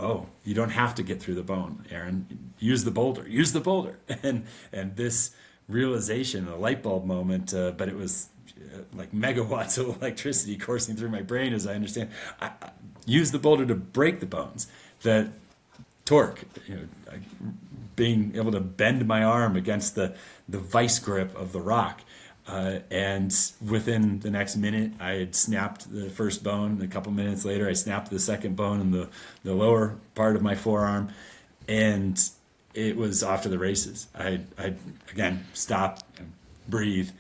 oh, you don't have to get through the bone, Aaron. Use the boulder. Use the boulder. And this realization, a light bulb moment, but it was like megawatts of electricity coursing through my brain as I understand. Use the boulder to break the bones. That torque, being able to bend my arm against the vice grip of the rock. And within the next minute, I had snapped the first bone. A couple minutes later, I snapped the second bone in the lower part of my forearm. And it was off to the races. I again, stop, breathe.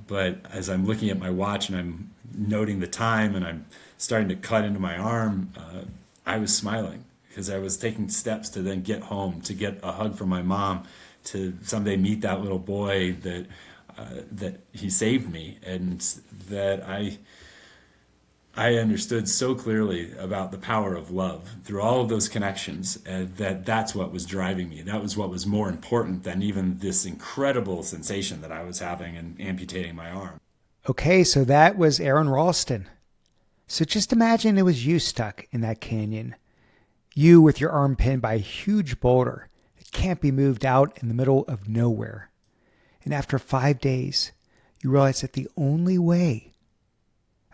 But as I'm looking at my watch and I'm noting the time and I'm starting to cut into my arm, I was smiling because I was taking steps to then get home, to get a hug from my mom, to someday meet that little boy that he saved me, and that I understood so clearly about the power of love through all of those connections, that's what was driving me. That was what was more important than even this incredible sensation that I was having in amputating my arm. Okay, so that was Aron Ralston. So just imagine it was you stuck in that canyon. You with your arm pinned by a huge boulder that can't be moved out in the middle of nowhere. And after 5 days, you realize that the only way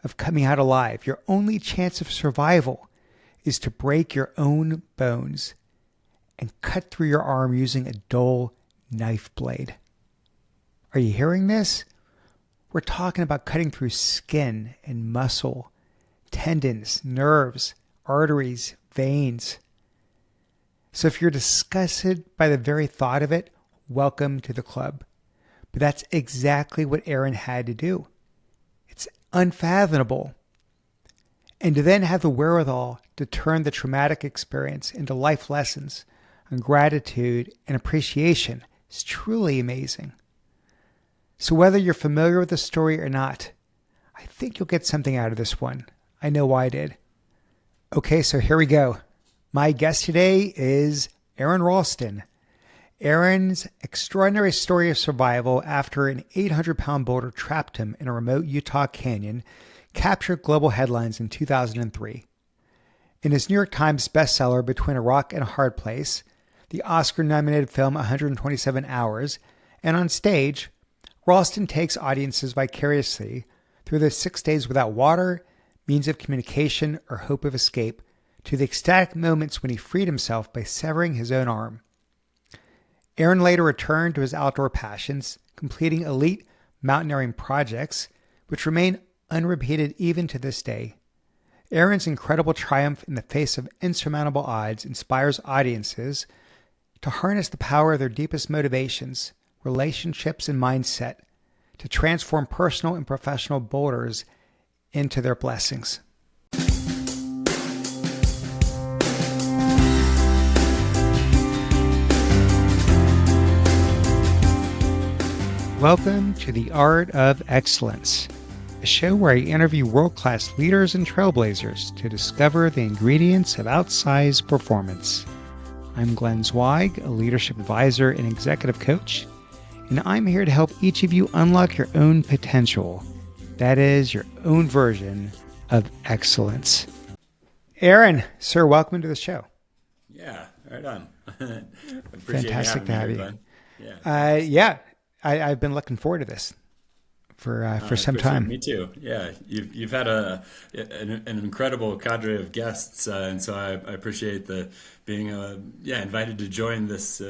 of coming out alive, your only chance of survival, is to break your own bones and cut through your arm using a dull knife blade. Are you hearing this? We're talking about cutting through skin and muscle, tendons, nerves, arteries, veins. So if you're disgusted by the very thought of it, welcome to the club. But that's exactly what Aron had to do. It's unfathomable. And to then have the wherewithal to turn the traumatic experience into life lessons on gratitude and appreciation is truly amazing. So whether you're familiar with the story or not, I think you'll get something out of this one. I know I did. Okay, so here we go. My guest today is Aron Ralston. Aron's extraordinary story of survival after an 800-pound boulder trapped him in a remote Utah canyon captured global headlines in 2003. In his New York Times bestseller, Between a Rock and a Hard Place, the Oscar-nominated film 127 Hours, and on stage, Ralston takes audiences vicariously through the 6 days without water, means of communication, or hope of escape, to the ecstatic moments when he freed himself by severing his own arm. Aron later returned to his outdoor passions, completing elite mountaineering projects, which remain unrepeated even to this day. Aron's incredible triumph in the face of insurmountable odds inspires audiences to harness the power of their deepest motivations, relationships, and mindset to transform personal and professional boulders into their blessings. Welcome to The Art of Excellence, a show where I interview world-class leaders and trailblazers to discover the ingredients of outsized performance. I'm Glenn Zweig, a leadership advisor and executive coach, and I'm here to help each of you unlock your own potential. That is, your own version of excellence. Aron, sir, welcome to the show. Yeah, right on. Fantastic to have you. Glenn. Yeah. I've been looking forward to this for some time. Me too. Yeah, you've had an incredible cadre of guests, and so I appreciate the being invited to join this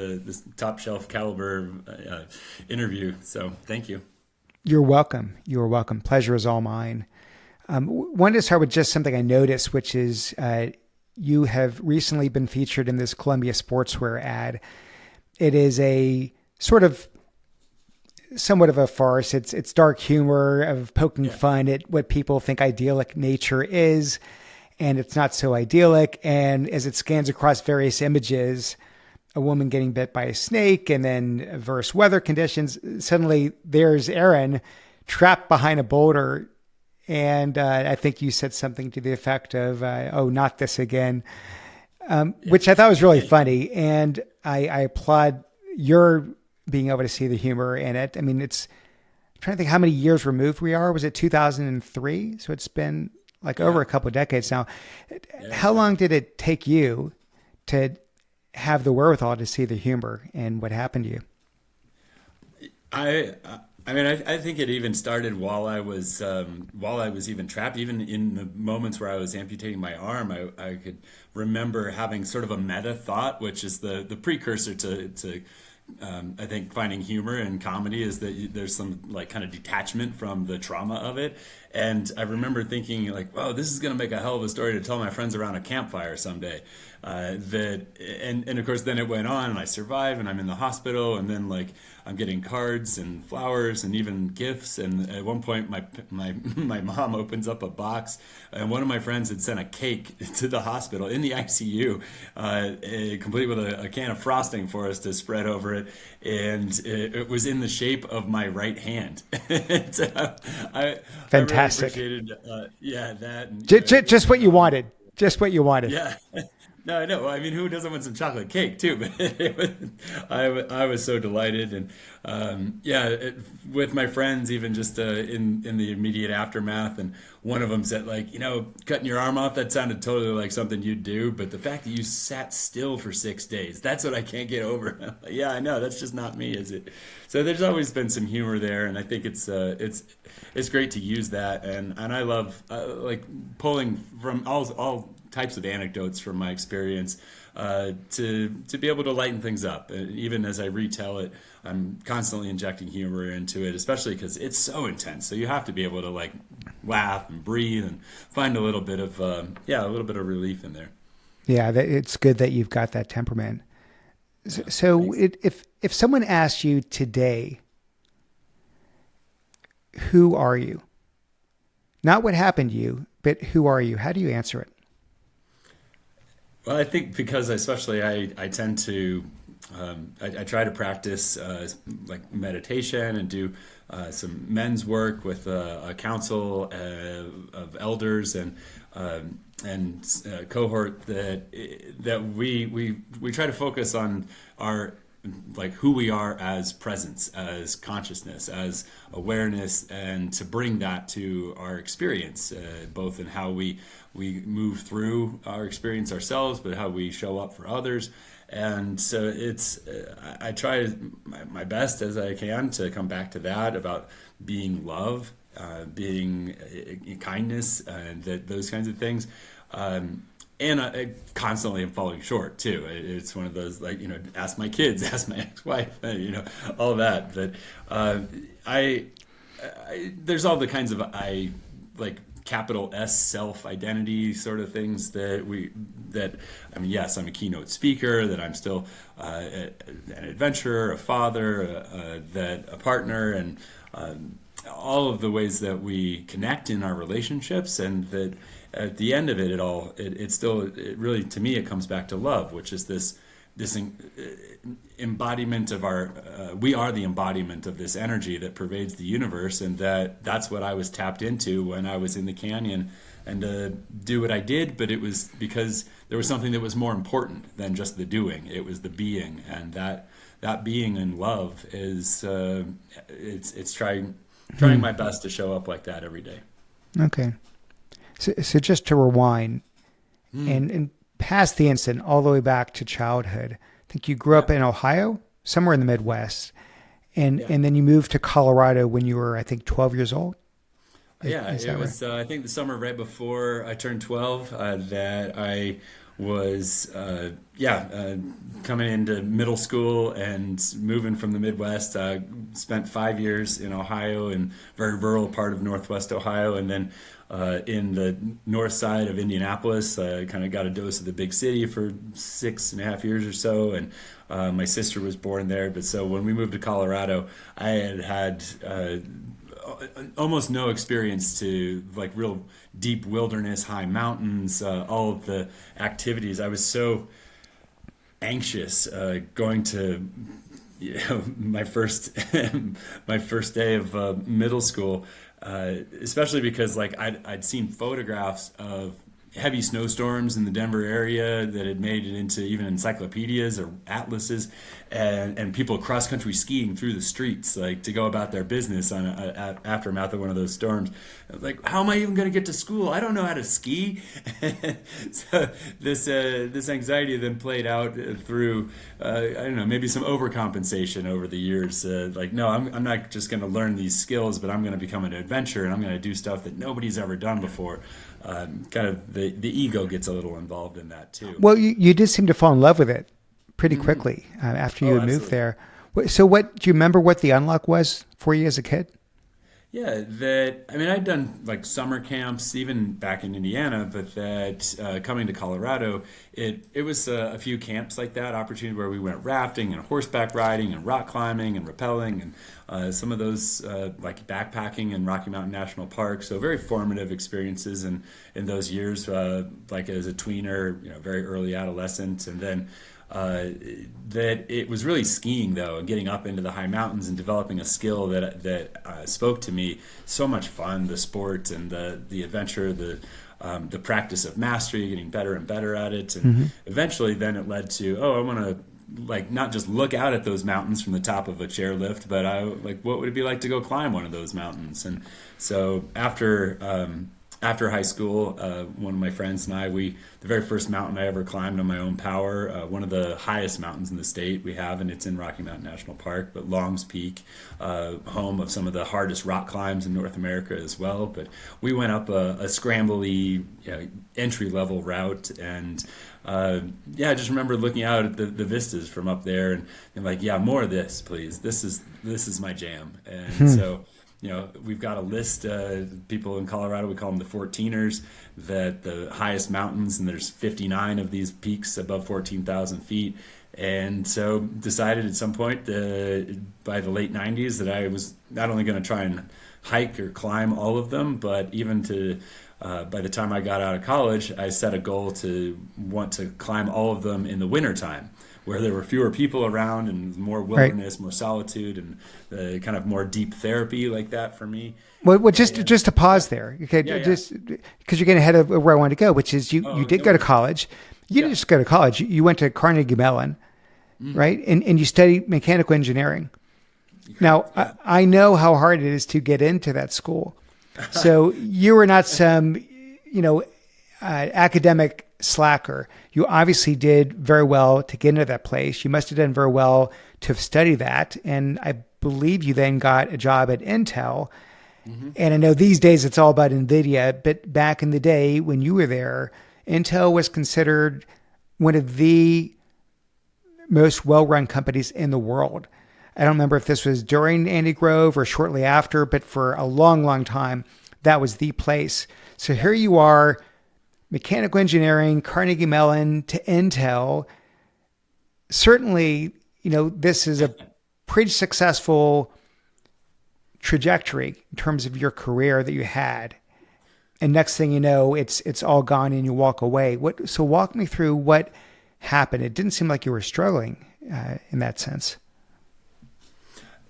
top shelf caliber interview. So thank you. You're welcome. You're welcome. Pleasure is all mine. Wanted to start with just something I noticed, which is you have recently been featured in this Columbia Sportswear ad. It is a sort of somewhat of a farce. It's dark humor of poking fun at what people think idyllic nature is, and it's not so idyllic. And as it scans across various images, a woman getting bit by a snake and then adverse weather conditions, suddenly there's Aron trapped behind a boulder. And I think you said something to the effect of, oh, not this again, which I thought was really funny. And I applaud your being able to see the humor in it. I mean, I'm trying to think how many years removed we are. Was it 2003? So it's been like over Yeah. a couple of decades now. Yeah. How long did it take you to have the wherewithal to see the humor in what happened to you? I I mean I think it even started while I was even trapped, even in the moments where I was amputating my arm. I could remember having sort of a meta thought, which is the precursor to I think finding humor in comedy, is that there's some like kind of detachment from the trauma of it. And I remember thinking like, "Wow, this is going to make a hell of a story to tell my friends around a campfire someday." And of course, then it went on, and I survived, and I'm in the hospital, and then like I'm getting cards and flowers and even gifts. And at one point, my mom opens up a box, and one of my friends had sent a cake to the hospital in the ICU, complete with a can of frosting for us to spread over it, and it was in the shape of my right hand. And so I really Fantastic. appreciated yeah, that, and Just what you wanted. Just what you wanted. yeah. No, I know. I mean, who doesn't want some chocolate cake too? But I was so delighted, and yeah, with my friends, even just in the immediate aftermath, and one of them said, like, cutting your arm off, that sounded totally like something you'd do, but the fact that you sat still for 6 days, that's what I can't get over. I'm like, yeah, I know, that's just not me, is it? So there's always been some humor there, and I think it's great to use that, and I love like pulling from all types of anecdotes from my experience to be able to lighten things up. Even as I retell it, I'm constantly injecting humor into it, especially because it's so intense. So you have to be able to like laugh and breathe and find a little bit of a little bit of relief in there. Yeah, it's good that you've got that temperament. Yeah, So thanks. if someone asked you today, who are you? Not what happened to you, but who are you? How do you answer it? Well, I think because especially I tend to I try to practice like meditation and do some men's work with a council of elders and cohort that we try to focus on our like who we are as presence, as consciousness, as awareness, and to bring that to our experience, both in how we move through our experience ourselves, but how we show up for others. And so I try my best as I can to come back to that about being love, being kindness, and those kinds of things. And I constantly am falling short too. It's one of those like ask my kids, ask my ex-wife, all of that. But I, there's all the kinds of I like capital S self identity sort of things that I mean, yes, I'm a keynote speaker, that I'm still an adventurer, a father, that a partner, and all of the ways that we connect in our relationships, and that at the end of it still really, to me, it comes back to love, which is this embodiment of our we are the embodiment of this energy that pervades the universe, and that's what I was tapped into when I was in the canyon and do what I did. But it was because there was something that was more important than just the doing. It was the being, and that being in love is it's trying my best to show up like that every day. Okay. So just to rewind and past the incident all the way back to childhood, I think you grew Yeah, up in Ohio, somewhere in the Midwest, yeah. and then you moved to Colorado when you were, I think, 12 years old. Yeah, Is it that right? was, I think the summer right before I turned 12 that I was, coming into middle school and moving from the Midwest. Spent 5 years in Ohio, in very rural part of Northwest Ohio, and then in the north side of Indianapolis. I kind of got a dose of the big city for 6.5 years or so, and my sister was born there. But so when we moved to Colorado, I had almost no experience to like real deep wilderness, high mountains, all of the activities. I was so anxious going to my first my first day of middle school, especially because like I'd seen photographs of heavy snowstorms in the Denver area that had made it into even encyclopedias or atlases, and people cross country skiing through the streets like to go about their business on aftermath of one of those storms. Like, how am I even going to get to school? I don't know how to ski. So this anxiety then played out through I don't know, maybe some overcompensation over the years. Like, no, I'm not just going to learn these skills, but I'm going to become an adventurer and I'm going to do stuff that nobody's ever done before. Kind of the ego gets a little involved in that too. Well, you did seem to fall in love with it pretty quickly after you had moved there. So do you remember what the unlock was for you as a kid? Yeah, I'd done like summer camps even back in Indiana, but that coming to Colorado, it was a few camps like that, opportunity where we went rafting and horseback riding and rock climbing and rappelling and some of those like backpacking in Rocky Mountain National Park. So very formative experiences in those years, like as a tweener, very early adolescent, and then that it was really skiing though, and getting up into the high mountains and developing a skill that spoke to me. So much fun, the sport and the adventure, the practice of mastery, getting better and better at it, and eventually then it led to I want to like not just look out at those mountains from the top of a chairlift, but what would it be like to go climb one of those mountains? And so after high school, one of my friends and I, the very first mountain I ever climbed on my own power, one of the highest mountains in the state we have, and it's in Rocky Mountain National Park, but Long's Peak, home of some of the hardest rock climbs in North America as well. But we went up a scrambly entry-level route, and I just remember looking out at the vistas from up there and like, yeah, more of this, please. This is my jam. And so we've got a list, people in Colorado, we call them the 14ers, that the highest mountains, and there's 59 of these peaks above 14,000 feet. And so decided at some point by the late 90s that I was not only going to try and hike or climb all of them, but even by the time I got out of college, I set a goal to want to climb all of them in the wintertime, where there were fewer people around and more wilderness, more solitude, and kind of more deep therapy like that for me. Well, just to pause there, okay? Just because you're getting ahead of where I wanted to go, which is you did go to college. You didn't just go to college. You went to Carnegie Mellon, right? And you studied mechanical engineering. Now, I know how hard it is to get into that school. So you were not some, academic slacker. You obviously did very well to get into that place. You must have done very well to have studied that. And I believe you then got a job at Intel. And I know these days it's all about NVIDIA, but back in the day when you were there, Intel was considered one of the most well-run companies in the world. I don't remember if this was during Andy Grove or shortly after, but for a long, long time, that was the place. So here you are, mechanical engineering, Carnegie Mellon to Intel. Certainly, this is a pretty successful trajectory in terms of your career that you had. And next thing you know, it's all gone and you walk away. So walk me through what happened. It didn't seem like you were struggling in that sense.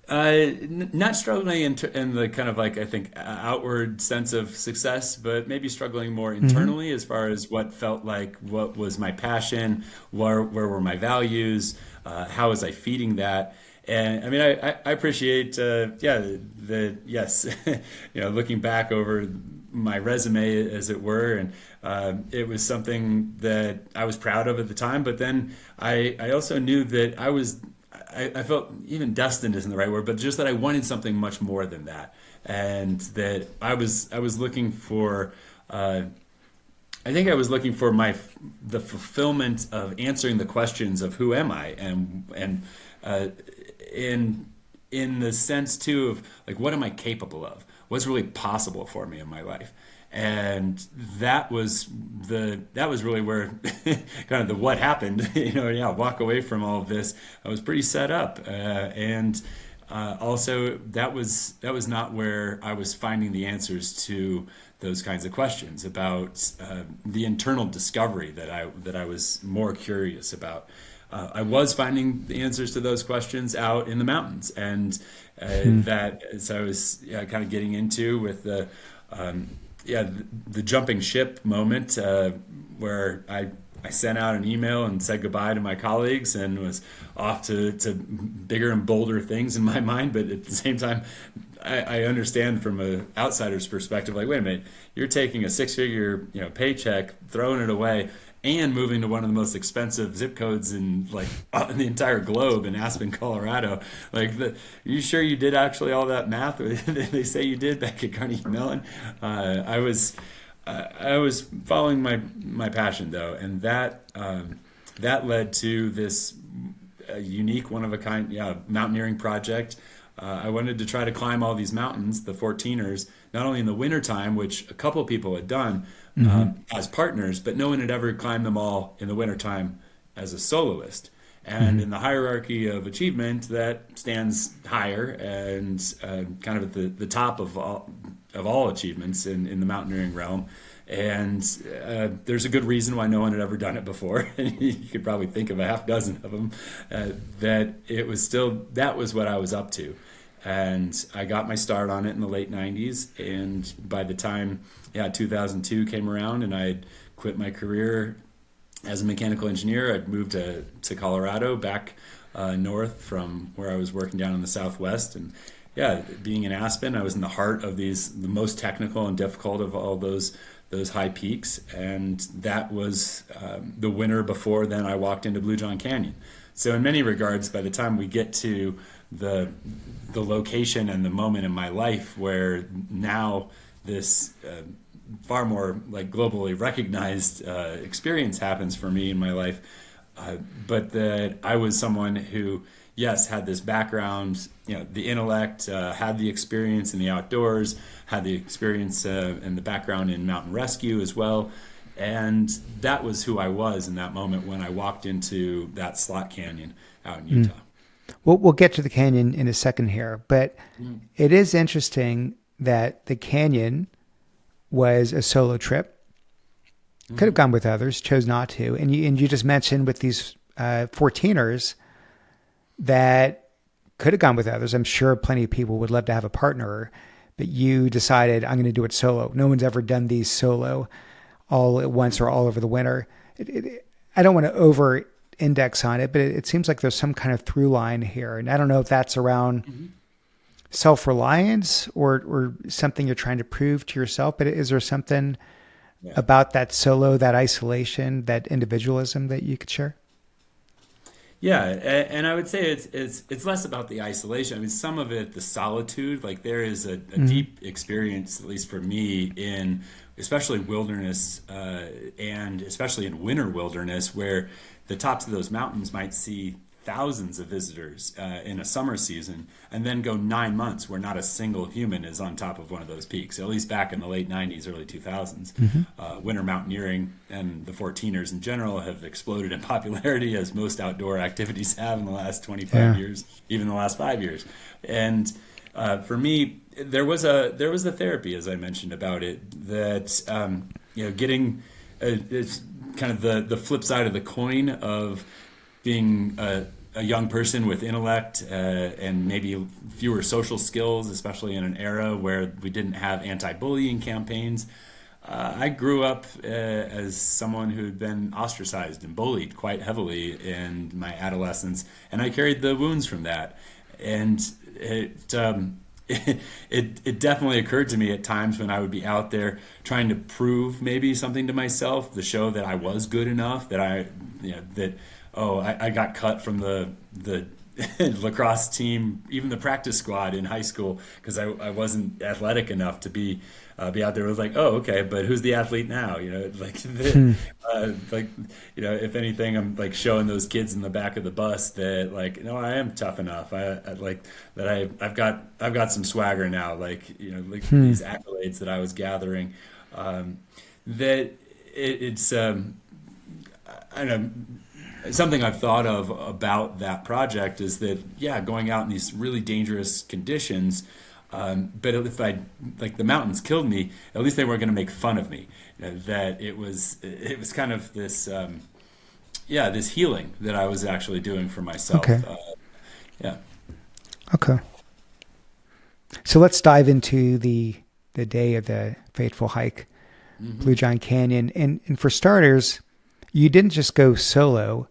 Not struggling in the kind of like, I think, outward sense of success, but maybe struggling more internally as far as what felt like, what was my passion, where were my values, how was I feeding that? And I mean, I appreciate, yes, looking back over my resume, as it were, and it was something that I was proud of at the time. But then I also knew that I felt, even destined isn't the right word, but just that I wanted something much more than that, and that I was looking for. I think I was looking for the fulfillment of answering the questions of who am I, and in the sense too of like, what am I capable of? What's really possible for me in my life? And that was really where kind of the what happened. Walk away from all of this. I was pretty set up, and also that was not where I was finding the answers to those kinds of questions about the internal discovery that I was more curious about. I was finding the answers to those questions out in the mountains, and so I was kind of getting into with the the jumping ship moment where I sent out an email and said goodbye to my colleagues and was off to bigger and bolder things in my mind. But at the same time, I understand from an outsider's perspective, like, wait a minute, you're taking a six-figure paycheck, throwing it away, and moving to one of the most expensive zip codes in in the entire globe in Aspen, Colorado. You sure you did actually all that math? They say you did back at Carnegie Mellon. I was following my passion though, and that led to this unique, one of a kind, mountaineering project. I wanted to try to climb all these mountains, the 14ers, not only in the wintertime, which a couple people had done as partners, but no one had ever climbed them all in the wintertime as a soloist. And in the hierarchy of achievement, that stands higher and kind of at the top of all achievements in the mountaineering realm. And there's a good reason why no one had ever done it before. You could probably think of a half dozen of them. That was what I was up to. And I got my start on it in the late 90s. And by the time 2002 came around and I had quit my career as a mechanical engineer, I'd moved to Colorado, back north from where I was working down in the Southwest. And being in Aspen, I was in the heart of the most technical and difficult of all those high peaks. And that was the winter before then I walked into Blue John Canyon. So in many regards, by the time we get to the location and the moment in my life where now this far more globally recognized experience happens for me in my life, but that I was someone who, yes, had this background, the intellect, had the experience in the outdoors, had the experience and the background in mountain rescue as well. And that was who I was in that moment when I walked into that slot canyon out in Utah. We'll get to the canyon in a second here, but it is interesting that the canyon was a solo trip. Could have gone with others, chose not to. And you just mentioned with these 14ers that could have gone with others. I'm sure plenty of people would love to have a partner, but you decided, I'm going to do it solo. No one's ever done these solo all at once or all over the winter. I don't want to over index on it, but it seems like there's some kind of through line here. And I don't know if that's around self-reliance or something you're trying to prove to yourself, but is there something about that solo, that isolation, that individualism that you could share? Yeah, and I would say it's less about the isolation. I mean, some of it, the solitude, there is a deep experience, at least for me, in especially wilderness and especially in winter wilderness, where the tops of those mountains might see thousands of visitors in a summer season, and then go 9 months where not a single human is on top of one of those peaks, at least back in the late 90s, early 2000s. Winter mountaineering and the 14ers in general have exploded in popularity, as most outdoor activities have in the last 25 years, even the last 5 years. And for me, there was a therapy, as I mentioned about it, that getting it's kind of the flip side of the coin of being a young person with intellect and maybe fewer social skills, especially in an era where we didn't have anti-bullying campaigns. I grew up as someone who'd been ostracized and bullied quite heavily in my adolescence, and I carried the wounds from that. And it definitely occurred to me at times when I would be out there trying to prove maybe something to myself, to show that I was good enough, that I got cut from the lacrosse team, even the practice squad in high school, because I wasn't athletic enough to be out there. It was okay, but who's the athlete now? If anything, I'm showing those kids in the back of the bus that no, I am tough enough. I've got some swagger now. These accolades that I was gathering, that it's I don't know. Something I've thought of about that project is that, going out in these really dangerous conditions, but if the mountains killed me, at least they weren't going to make fun of me. That it was kind of this, this healing that I was actually doing for myself. Okay. So let's dive into the the day of the fateful hike, Blue John Canyon. And for starters, you didn't just go solo,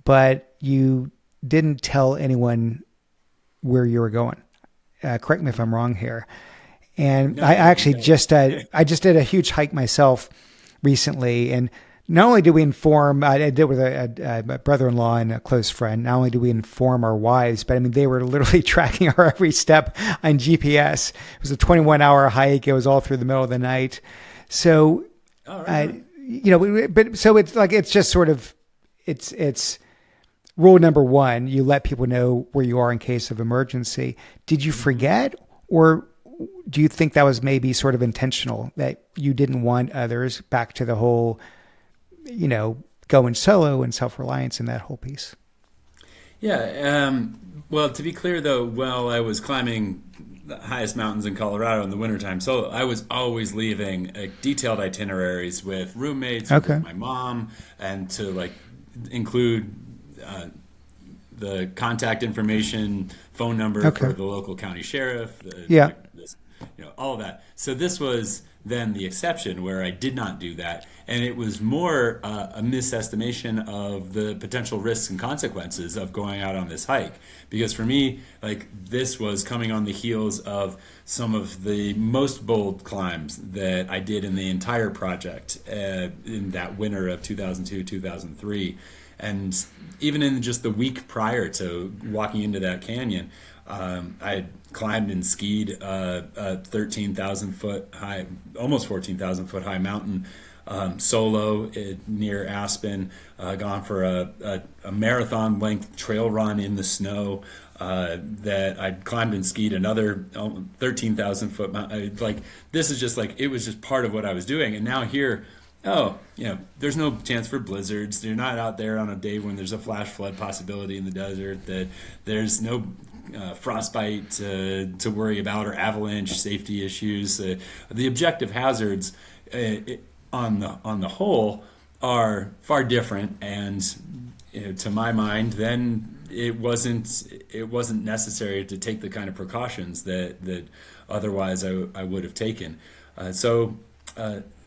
but you didn't tell anyone where you were going. Correct me if I'm wrong here. And No, I actually no. I just did a huge hike myself recently, and not only did we inform, I did with a brother-in-law and a close friend. Not only did we inform our wives, but I mean they were literally tracking our every step on GPS. It was a 21-hour hike. It was all through the middle of the night. So, All right. but so it's like it's just sort of it's rule number one. You let people know where you are in case of emergency. Did you forget, or do you think that was maybe sort of intentional, that you didn't want others, back to the whole, going solo and self-reliance and that whole piece? Yeah. Well, to be clear, though, while I was climbing the highest mountains in Colorado in the wintertime solo, I was always leaving detailed itineraries with roommates, or Okay. with my mom, and to include the contact information, phone number Okay. for the local county sheriff, Yeah. all of that. So this was then the exception where I did not do that, and it was more a misestimation of the potential risks and consequences of going out on this hike. Because for me, this was coming on the heels of some of the most bold climbs that I did in the entire project in that winter of 2002, 2003. And even in just the week prior to walking into that canyon, I had climbed and skied a 13,000 foot high, almost 14,000 foot high mountain solo near Aspen, gone for a marathon length trail run in the snow that I'd climbed and skied another 13,000 foot mountain. This is just it was just part of what I was doing. And now here, there's no chance for blizzards. You're not out there on a day when there's a flash flood possibility in the desert. That there's no frostbite to worry about, or avalanche safety issues. The objective hazards, on the whole, are far different. And to my mind, then it wasn't necessary to take the kind of precautions that otherwise I would have taken. So.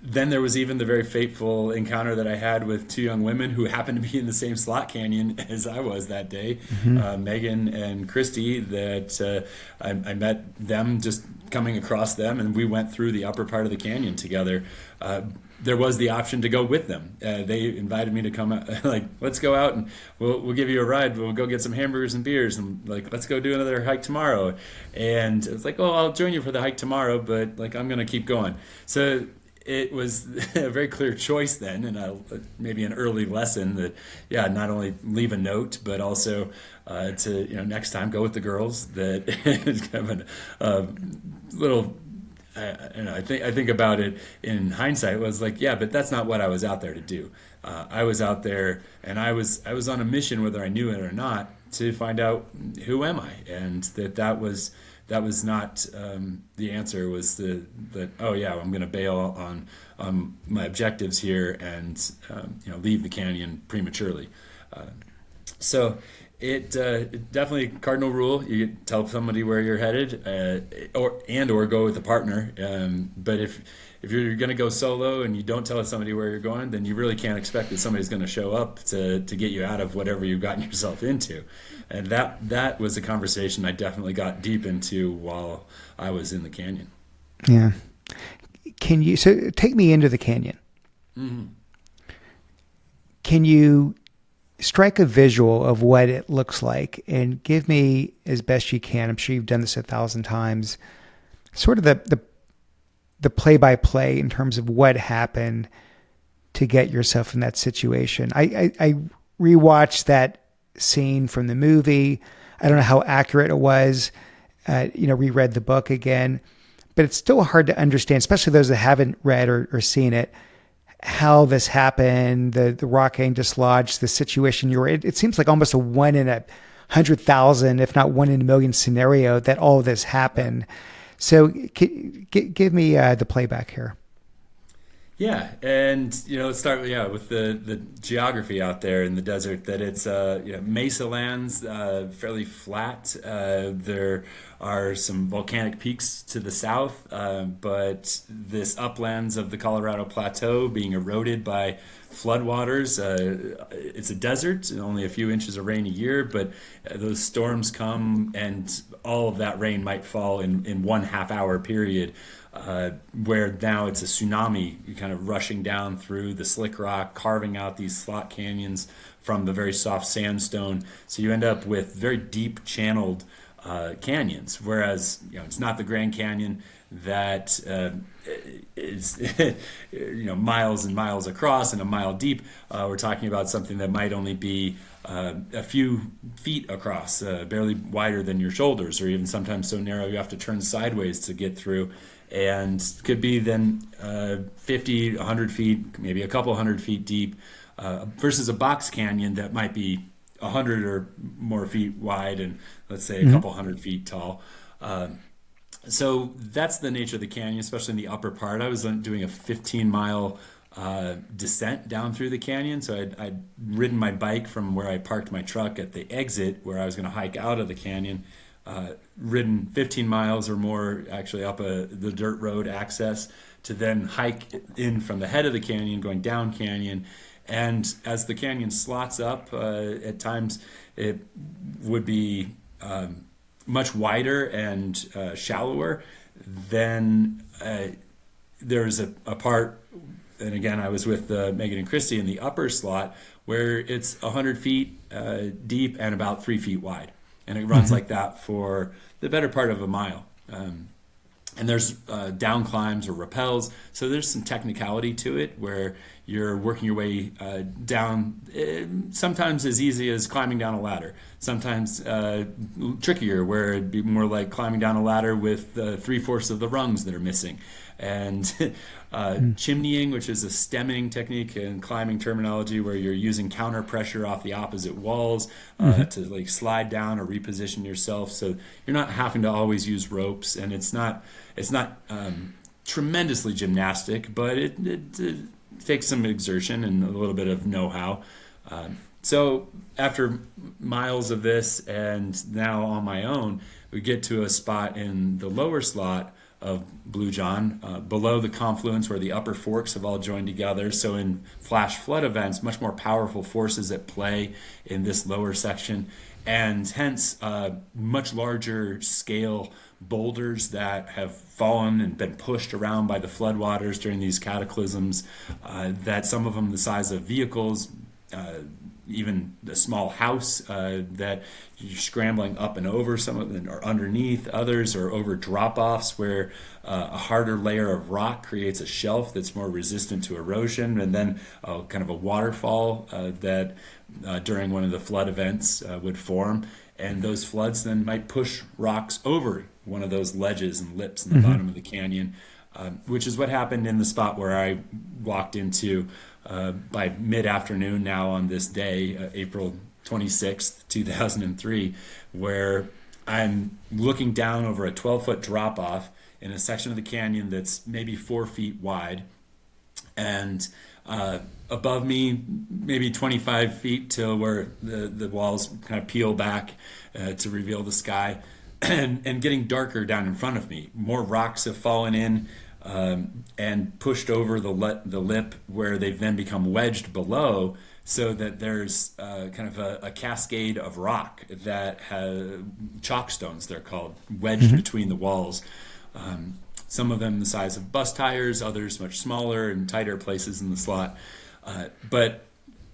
Then there was even the very fateful encounter that I had with two young women who happened to be in the same slot canyon as I was that day, Megan and Christy, that I met them just coming across them, and we went through the upper part of the canyon together. There was the option to go with them. They invited me to come, let's go out and we'll give you a ride. We'll go get some hamburgers and beers, and let's go do another hike tomorrow. And it's oh, I'll join you for the hike tomorrow, but I'm going to keep going. So it was a very clear choice then, and maybe an early lesson that, not only leave a note, but also to, next time go with the girls. That is kind of a little. I think about it in hindsight. It was but that's not what I was out there to do. I was out there, and I was on a mission, whether I knew it or not, to find out who am I, and that was not the answer. Was that I'm going to bail on my objectives here and leave the canyon prematurely. So it definitely cardinal rule. You tell somebody where you're headed, or go with a partner. But if you're going to go solo and you don't tell somebody where you're going, then you really can't expect that somebody's going to show up to get you out of whatever you've gotten yourself into. And that was a conversation I definitely got deep into while I was in the canyon. Yeah. So take me into the canyon. Mm-hmm. Can you strike a visual of what it looks like and give me, as best you can, I'm sure you've done this 1,000 times, sort of the play-by-play in terms of what happened to get yourself in that situation? I rewatched that scene from the movie. I don't know how accurate it was. Reread the book again, but it's still hard to understand, especially those that haven't read or seen it, how this happened, the rock getting dislodged, the situation you were in. It seems like almost a 1 in 100,000, if not 1 in a million scenario that all of this happened. So give me the playback here. Yeah, and let's start with the geography out there in the desert. That it's mesa lands, fairly flat. There are some volcanic peaks to the south, but this uplands of the Colorado Plateau being eroded by floodwaters. It's a desert, only a few inches of rain a year, but those storms come and all of that rain might fall in 1/2 hour period, where now it's a tsunami kind of rushing down through the slick rock, carving out these slot canyons from the very soft sandstone. So you end up with very deep channeled canyons, whereas it's not the Grand Canyon that is miles and miles across and a mile deep. We're talking about something that might only be a few feet across, barely wider than your shoulders, or even sometimes so narrow you have to turn sideways to get through, and could be then 50, 100 feet, maybe a couple hundred feet deep, versus a box canyon that might be 100 or more feet wide and let's say a couple hundred feet tall. So that's the nature of the canyon, especially in the upper part. I was doing a 15-mile descent down through the canyon. So I'd ridden my bike from where I parked my truck at the exit where I was going to hike out of the canyon, ridden 15 miles or more actually up the dirt road access to then hike in from the head of the canyon, going down canyon. And as the canyon slots up, at times it would be much wider and shallower. Then there's a part, and again, I was with Megan and Christy in the upper slot, where it's 100 feet deep and about 3 feet wide. And it runs like that for the better part of a mile. And there's down climbs or rappels. So there's some technicality to it where you're working your way down, sometimes as easy as climbing down a ladder. Sometimes trickier, where it'd be more like climbing down a ladder with 3/4 of the rungs that are missing. And chimneying, which is a stemming technique in climbing terminology, where you're using counter pressure off the opposite walls to like slide down or reposition yourself. So you're not having to always use ropes, and it's not tremendously gymnastic, but it takes some exertion and a little bit of know-how. So after miles of this, and now on my own, we get to a spot in the lower slot of Blue John, below the confluence where the upper forks have all joined together. So in flash flood events, much more powerful forces at play in this lower section, and hence much larger scale boulders that have fallen and been pushed around by the floodwaters during these cataclysms, that some of them the size of vehicles, even a small house that you're scrambling up and over. Some of them are underneath, others are over drop-offs where a harder layer of rock creates a shelf that's more resistant to erosion, and then kind of a waterfall that during one of the flood events would form. And those floods then might push rocks over one of those ledges and lips in the bottom of the canyon, which is what happened in the spot where I walked into by mid-afternoon now on this day, April 26th, 2003, where I'm looking down over a 12-foot drop-off in a section of the canyon that's maybe 4 feet wide. And above me, maybe 25 feet to where the walls kind of peel back to reveal the sky, and getting darker down in front of me. More rocks have fallen in and pushed over the lip, where they've then become wedged below, so that there's kind of a cascade of rock that has chalk stones, they're called, wedged between the walls. Some of them the size of bus tires, others much smaller and tighter places in the slot, but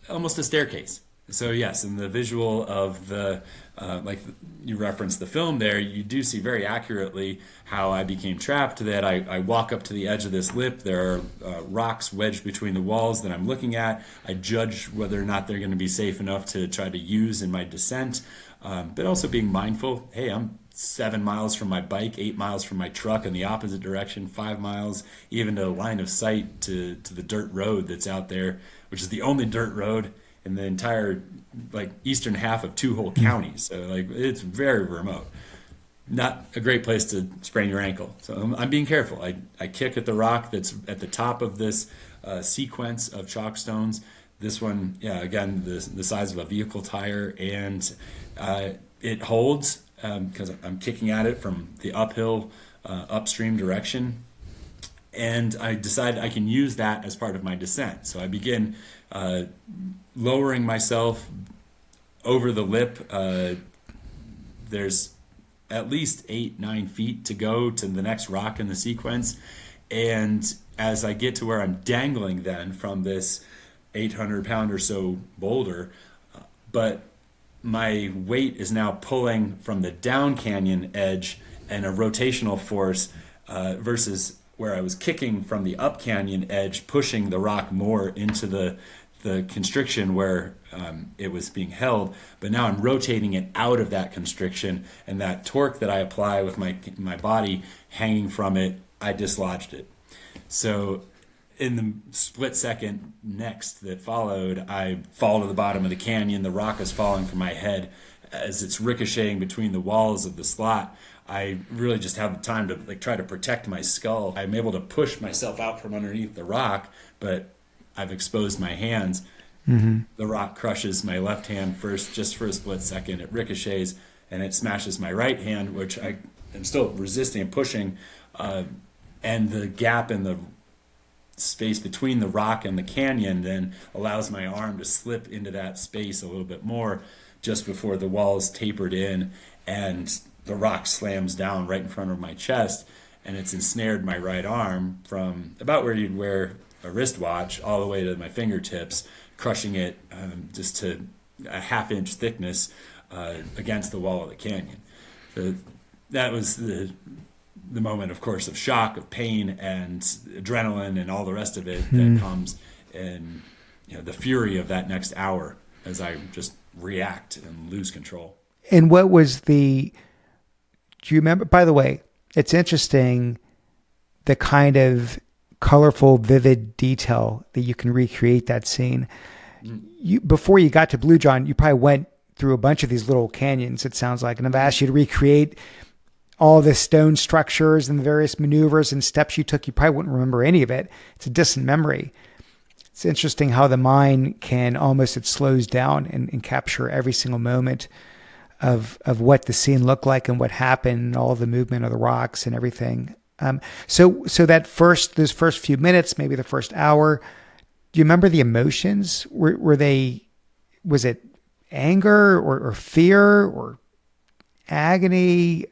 almost a staircase. So yes, in the visual of the, like you referenced the film there, you do see very accurately how I became trapped, that I walk up to the edge of this lip, there are rocks wedged between the walls that I'm looking at. I judge whether or not they're going to be safe enough to try to use in my descent, but also being mindful, hey, I'm 7 miles from my bike, 8 miles from my truck in the opposite direction, 5 miles even to line of sight to the dirt road that's out there, which is the only dirt road in the entire like eastern half of 2 whole counties. So like it's very remote. Not a great place to sprain your ankle. So I'm being careful. I kick at the rock that's at the top of this sequence of chalk stones. This one, yeah, again, the size of a vehicle tire, and it holds. because I'm kicking at it from the uphill, upstream direction. And I decided I can use that as part of my descent. So I begin lowering myself over the lip. There's at least 8, 9 feet to go to the next rock in the sequence. And as I get to where I'm dangling then from this 800-pound or so boulder, but my weight is now pulling from the down canyon edge and a rotational force versus where I was kicking from the up canyon edge, pushing the rock more into the constriction where it was being held. But now I'm rotating it out of that constriction, and that torque that I apply with my body hanging from it, I dislodged it. So in the split second next that followed, I fall to the bottom of the canyon. The rock is falling from my head as it's ricocheting between the walls of the slot. I really just have the time to try to protect my skull. I'm able to push myself out from underneath the rock, but I've exposed my hands. Mm-hmm. The rock crushes my left hand first, just for a split second. It ricochets and it smashes my right hand, which I am still resisting and pushing. And the gap in the space between the rock and the canyon then allows my arm to slip into that space a little bit more just before the walls tapered in, and the rock slams down right in front of my chest, and it's ensnared my right arm from about where you'd wear a wristwatch all the way to my fingertips, crushing it just to a half-inch thickness against the wall of the canyon. So that was the moment, of course, of shock, of pain, and adrenaline, and all the rest of it that comes, and the fury of that next hour as I just react and lose control. And what was do you remember, by the way, it's interesting the kind of colorful, vivid detail that you can recreate that scene. Before you got to Blue John, you probably went through a bunch of these little canyons, it sounds like, and I've asked you to recreate all the stone structures and the various maneuvers and steps you took. You probably wouldn't remember any of it. It's a distant memory. It's interesting how the mind can almost, it slows down and capture every single moment of what the scene looked like and what happened, and all the movement of the rocks and everything. So those first few minutes, maybe the first hour, do you remember the emotions? Was it anger or fear or agony,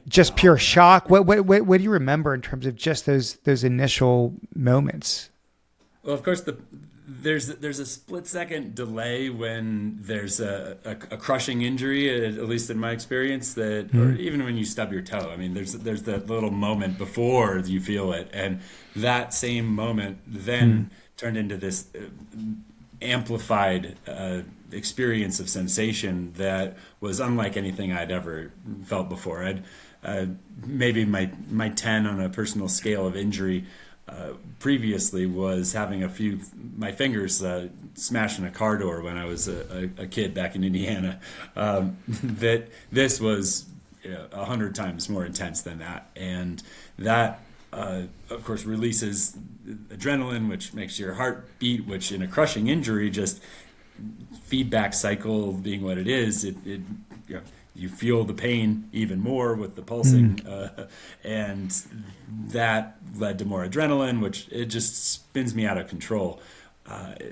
just pure shock? What do you remember in terms of just those initial moments? Well, of course, there's a split second delay when there's a crushing injury, at least in my experience, that or even when you stub your toe. I mean, there's that little moment before you feel it, and that same moment then turned into this amplified experience of sensation that was unlike anything I'd ever felt before. I'd maybe my 10 on a personal scale of injury previously was having my fingers smashed in a car door when I was a kid back in Indiana. That this was 100 times more intense than that, and that of course releases adrenaline, which makes your heart beat, which in a crushing injury, just feedback cycle being what it is, you feel the pain even more with the pulsing, and that led to more adrenaline, which it just spins me out of control.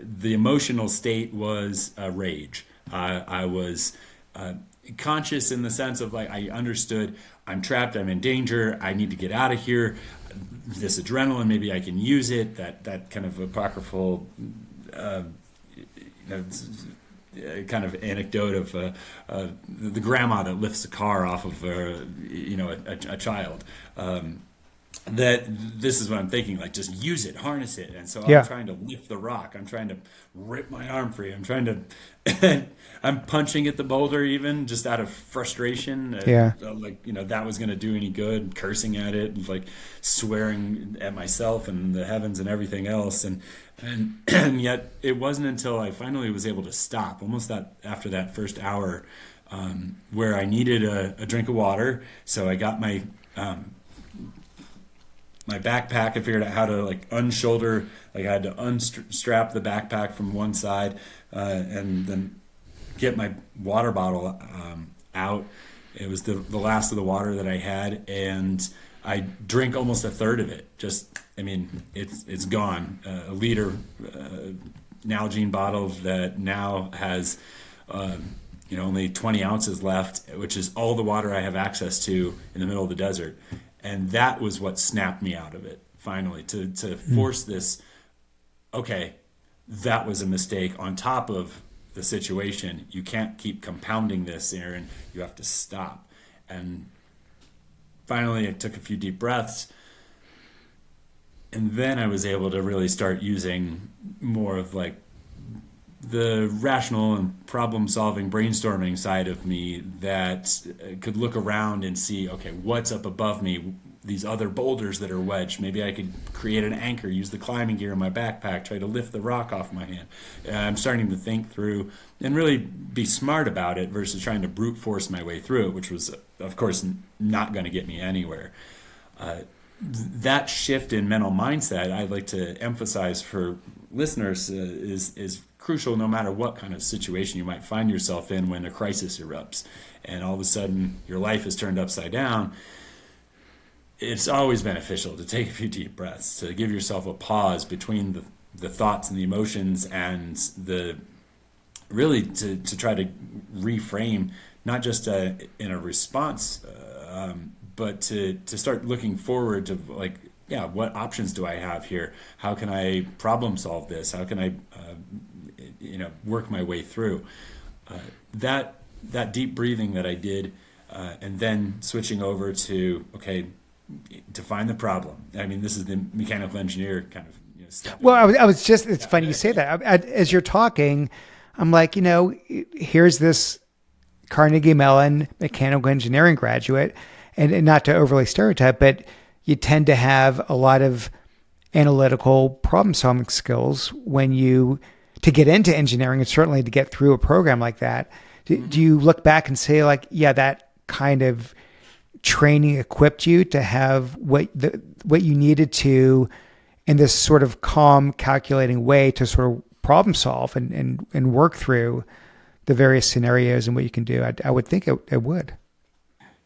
The emotional state was rage. I was conscious in the sense of I understood I'm trapped, I'm in danger, I need to get out of here. This adrenaline, maybe I can use it. That kind of apocryphal kind of anecdote of the grandma that lifts the car off of a child. That this is what I'm thinking, just use it, harness it. And so I'm trying to lift the rock. I'm trying to rip my arm free. I'm trying to, I'm punching at the boulder even just out of frustration. That was going to do any good, cursing at it, and swearing at myself and the heavens and everything else. And yet it wasn't until I finally was able to stop, almost after that first hour, where I needed a drink of water. So I got my backpack. I figured out how to unshoulder, I had to unstrap the backpack from one side and then get my water bottle out. It was the last of the water that I had, and I drink almost a third of it. Just, I mean, it's gone. A liter Nalgene bottle that now has, only 20 ounces left, which is all the water I have access to in the middle of the desert. And that was what snapped me out of it, finally, to force this, okay, that was a mistake on top of the situation. You can't keep compounding this, Aaron. You have to stop. And finally, I took a few deep breaths. And then I was able to really start using more of like the rational and problem solving brainstorming side of me that could look around and see, okay, what's up above me? These other boulders that are wedged. Maybe I could create an anchor, use the climbing gear in my backpack, try to lift the rock off my hand. I'm starting to think through and really be smart about it versus trying to brute force my way through it, which was, of course, not going to get me anywhere. That shift in mental mindset, I'd like to emphasize for listeners, is crucial no matter what kind of situation you might find yourself in when a crisis erupts and all of a sudden your life is turned upside down. It's always beneficial to take a few deep breaths, to give yourself a pause between the thoughts and the emotions, and really to try to reframe, not just in a response, but to start looking forward to, like, yeah, what options do I have here? How can I problem solve this? How can I work my way through that deep breathing that I did, and then switching over to, okay, define the problem. I mean, this is the mechanical engineer kind of step. Well, I was just, it's funny you say that. As you're talking, I'm like, here's this Carnegie Mellon mechanical engineering graduate, and not to overly stereotype, but you tend to have a lot of analytical problem solving skills to get into engineering, and certainly to get through a program like that. Do you look back and say, like, yeah, that kind of training equipped you to have what you needed to, in this sort of calm, calculating way, to sort of problem solve and work through the various scenarios and what you can do? I would think it would.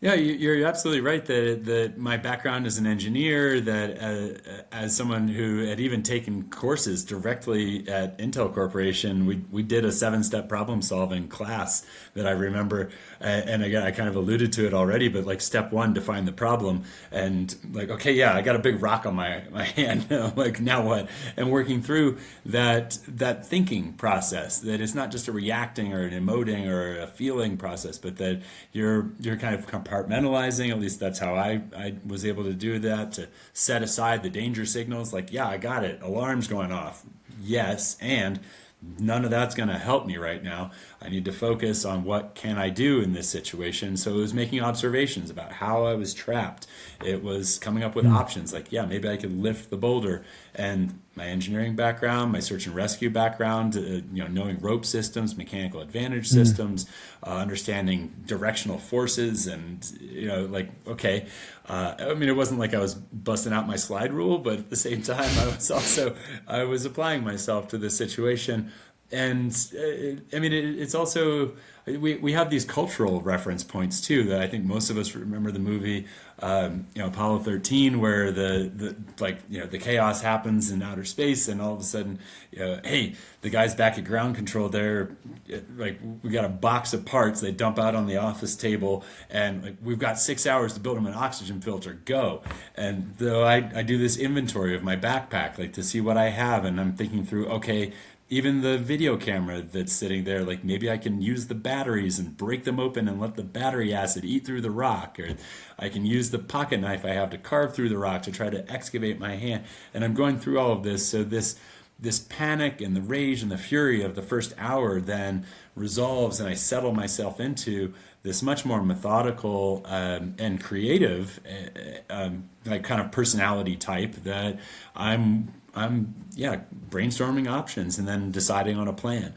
Yeah, you're absolutely right that my background as an engineer, that as someone who had even taken courses directly at Intel Corporation, we did a 7-step problem solving class that I remember, and again, I kind of alluded to it already, but like step 1, define the problem, and like, okay, yeah, I got a big rock on my hand, like, now what? And working through that thinking process, that it's not just a reacting or an emoting or a feeling process, but that you're kind of compartmentalizing. At least that's how I was able to do that, to set aside the danger signals. Like, yeah, I got it. Alarm's going off. Yes, and none of that's going to help me right now. I need to focus on what can I do in this situation. So it was making observations about how I was trapped. It was coming up with options like, yeah, maybe I could lift the boulder. And my engineering background, my search and rescue background, knowing rope systems, mechanical advantage systems, understanding directional forces, and okay. I mean, it wasn't like I was busting out my slide rule, but at the same time, I was applying myself to the situation. And it's also, we have these cultural reference points too that I think most of us remember. The movie Apollo 13, where the chaos happens in outer space, and all of a sudden, hey, the guy's back at ground control there, like, we got a box of parts they dump out on the office table, and like, we've got 6 hours to build him an oxygen filter, go. And though I do this inventory of my backpack, like, to see what I have, and I'm thinking through, okay, even the video camera that's sitting there, like, maybe I can use the batteries and break them open and let the battery acid eat through the rock, or I can use the pocket knife I have to carve through the rock to try to excavate my hand. And I'm going through all of this, so this panic and the rage and the fury of the first hour then resolves, and I settle myself into this much more methodical and creative like kind of personality type, that I'm brainstorming options and then deciding on a plan.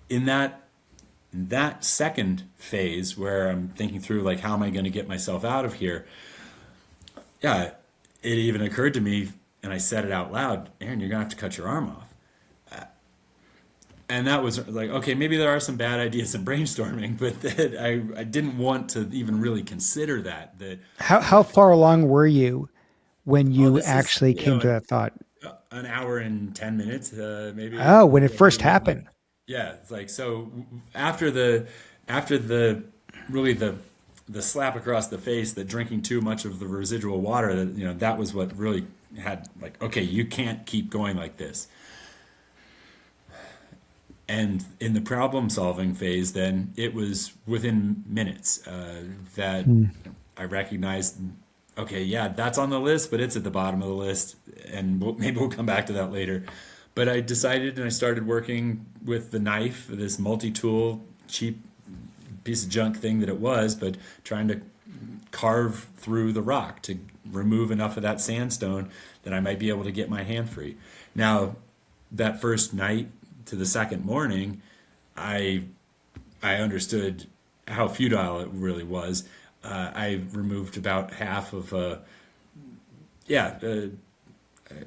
In that second phase, where I'm thinking through, like, how am I going to get myself out of here? Yeah, it even occurred to me, and I said it out loud, Aaron, you're going to have to cut your arm off. and that was like, okay, maybe there are some bad ideas in brainstorming, but that I didn't want to even really consider that. How far along were you when Oh, you this is, actually came to that thought? an hour and 10 minutes, maybe Oh, a when it little first more than that. happened. Yeah, it's like, so after the really the slap across the face, that drinking too much of the residual water, that that was what really had, like, okay, you can't keep going like this. And in the problem solving phase, then it was within minutes that Hmm. I recognized, okay, yeah, that's on the list, but it's at the bottom of the list. And maybe we'll come back to that later. But I decided, and I started working with the knife, this multi tool, cheap piece of junk thing that it was, but trying to carve through the rock to remove enough of that sandstone that I might be able to get my hand free. Now, that first night to the second morning, I I understood how futile it really was. I removed about half of yeah,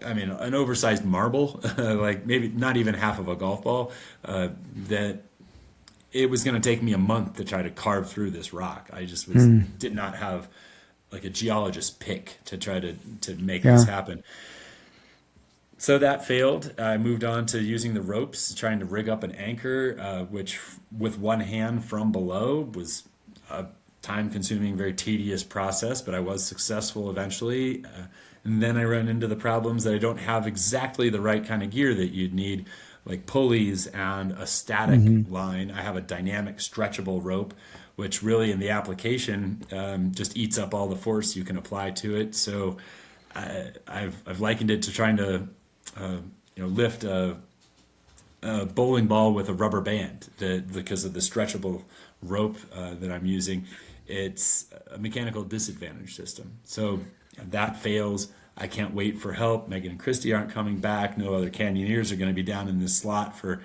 I mean an oversized marble, like maybe not even half of a golf ball. That it was going to take me a month to try to carve through this rock. I just was Hmm. did not have like a geologist pick to try to make this Yeah. happen. So that failed. I moved on to using the ropes, trying to rig up an anchor, which with one hand from below was a time consuming, very tedious process, but I was successful eventually. And then I run into the problems that I don't have exactly the right kind of gear that you'd need, like pulleys and a static Hmm. line. I have a dynamic, stretchable rope, which really in the application just eats up all the force you can apply to it. So I've likened it to trying to lift a bowling ball with a rubber band because of the stretchable rope that I'm using. It's a mechanical disadvantage system. So that fails. I can't wait for help. Megan and Christy aren't coming back. No other canyoneers are going to be down in this slot for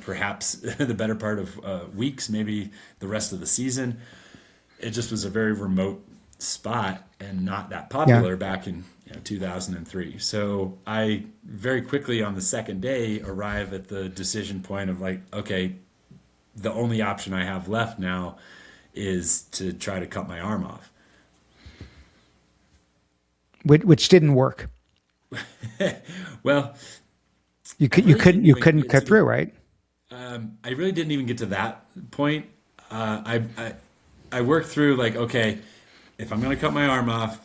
perhaps the better part of weeks, maybe the rest of the season. It just was a very remote spot and not that Yeah. popular back in 2003. So I very quickly on the second day arrive at the decision point of like, okay, the only option I have left now is to try to cut my arm off. Which didn't work. Well, You I could you really couldn't didn't you even couldn't get cut to through, right? I really didn't even get to that point. I worked through like, okay, if I'm going to cut my arm off,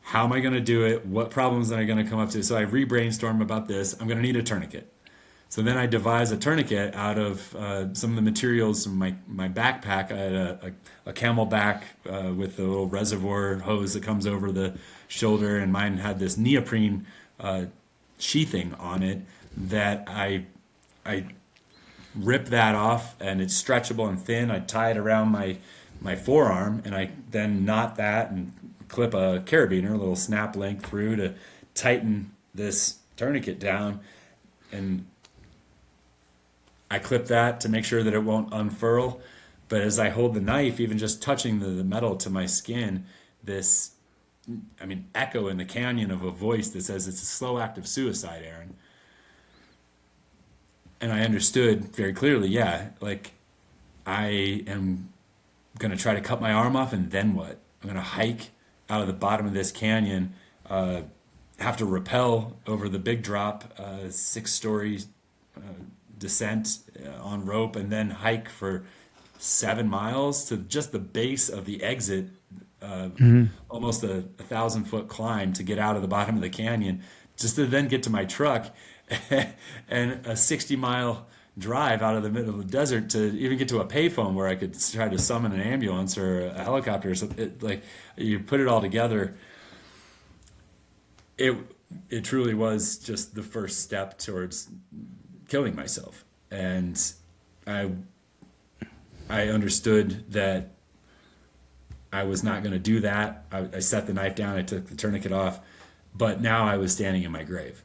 how am I going to do it? What problems am I going to come up to? So I re-brainstorm about this. I'm going to need a tourniquet. So then I devise a tourniquet out of some of the materials from my backpack. I had a camelback with the little reservoir hose that comes over the shoulder, and mine had this neoprene uh, sheathing on it that I rip that off, and it's stretchable and thin. I tie it around my forearm, and I then knot that and clip a carabiner, a little snap link through to tighten this tourniquet down. And I clip that to make sure that it won't unfurl. But as I hold the knife, even just touching the metal to my skin, this, I mean, echo in the canyon of a voice that says it's a slow act of suicide, Aaron. And I understood very clearly, yeah, like I am going to try to cut my arm off, and then what? I'm going to hike out of the bottom of this canyon, have to rappel over the big drop, 6 story descent on rope, and then hike for 7 miles to just the base of the exit, uh, Hmm. almost a 1,000 foot climb to get out of the bottom of the canyon, just to then get to my truck and a 60-mile drive out of the middle of the desert to even get to a payphone where I could try to summon an ambulance or a helicopter or something. Like you put it all together, it it truly was just the first step towards killing myself. And I I understood that I was not going to do that. I set the knife down. I took the tourniquet off, but now I was standing in my grave.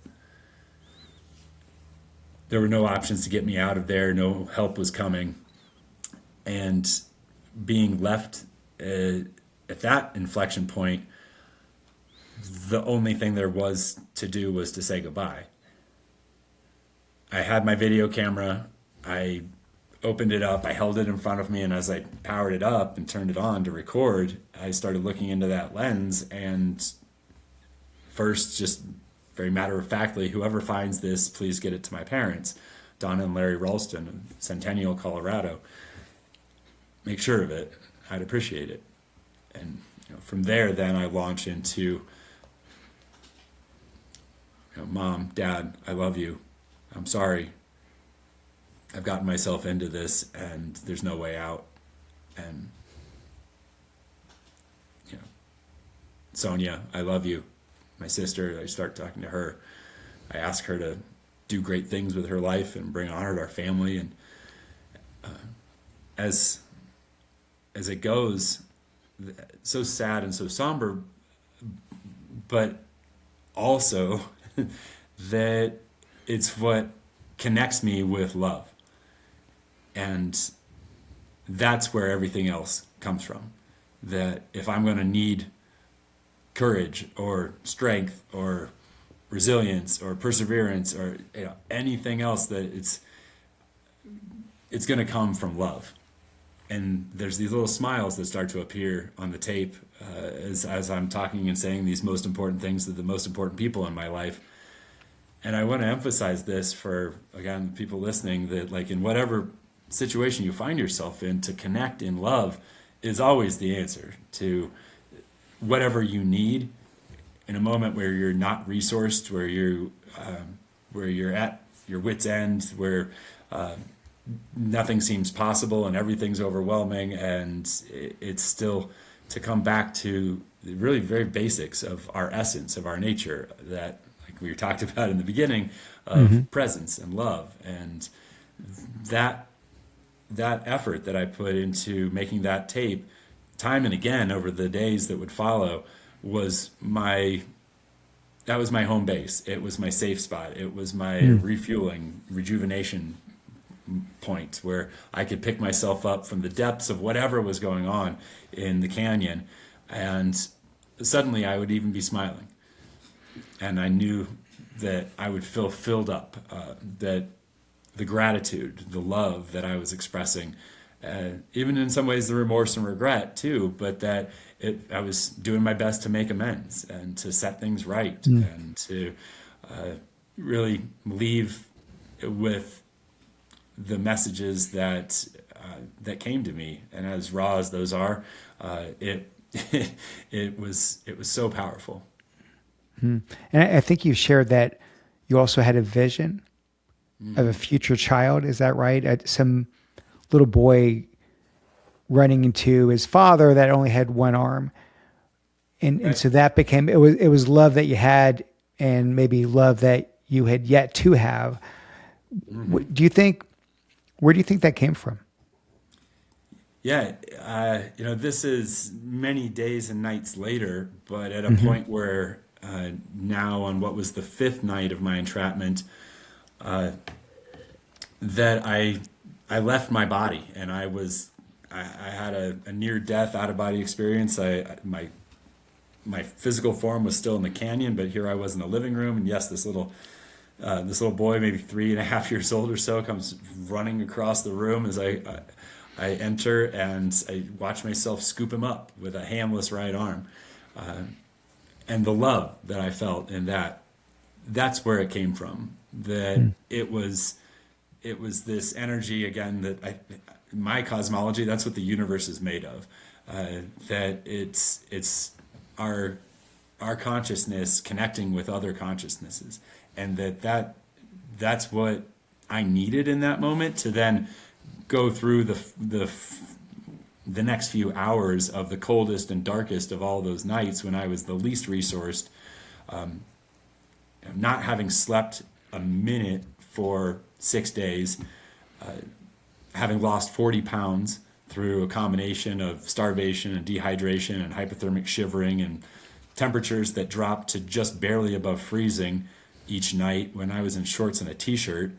There were no options to get me out of there. No help was coming, and being left at that inflection point, the only thing there was to do was to say goodbye. I had my video camera. I opened it up, I held it in front of me, and as I powered it up and turned it on to record, I started looking into that lens. And first, just very matter of factly, whoever finds this, please get it to my parents, Donna and Larry Ralston of Centennial, Colorado. Make sure of it. I'd appreciate it. And from there, then I launch into, Mom, Dad, I love you. I'm sorry. I've gotten myself into this, and there's no way out. And Sonia, I love you. My sister, I start talking to her. I ask her to do great things with her life and bring honor to our family. And as it goes, so sad and so somber, but also that it's what connects me with love. And that's where everything else comes from. That if I'm going to need courage or strength or resilience or perseverance or anything else, that it's going to come from love. And there's these little smiles that start to appear on the tape as I'm talking and saying these most important things to the most important people in my life. And I want to emphasize this for, again, people listening, that like in whatever situation you find yourself in, to connect in love is always the answer to whatever you need in a moment where you're not resourced, where you're at your wit's end, where nothing seems possible and everything's overwhelming, and it's still to come back to the really very basics of our essence, of our nature, that like we talked about in the beginning, of presence and love. And that effort that I put into making that tape time and again over the days that would follow was my home base. It was my safe spot. It was my refueling, rejuvenation point where I could pick myself up from the depths of whatever was going on in the canyon, and suddenly I would even be smiling. And I knew that I would feel filled up, that the gratitude, the love that I was expressing, even in some ways the remorse and regret too, but that I was doing my best to make amends and to set things right, and to really leave with the messages that came to me. And as raw as those are, it it was so powerful. And I think you shared that you also had a vision of a future child. Is that right? Some little boy running into his father that only had one arm. And so that became, it was love that you had, and maybe love that you had yet to have. Where do you think that came from? Yeah, this is many days and nights later, but at a point where now on what was the fifth night of my entrapment, that I left my body, and I had a near death out of body experience. My physical form was still in the canyon, but here I was in the living room, and yes, this little boy, maybe 3.5 years old or so, comes running across the room as I enter, and I watch myself scoop him up with a handless right arm. And the love that I felt in that's where it came from. That it was this energy, again, that my cosmology, that's what the universe is made of. That it's our consciousness connecting with other consciousnesses, and that's what I needed in that moment to then go through the next few hours of the coldest and darkest of all those nights when I was the least resourced, not having slept a minute for 6 days, having lost 40 pounds through a combination of starvation and dehydration and hypothermic shivering and temperatures that dropped to just barely above freezing each night when I was in shorts and a t-shirt.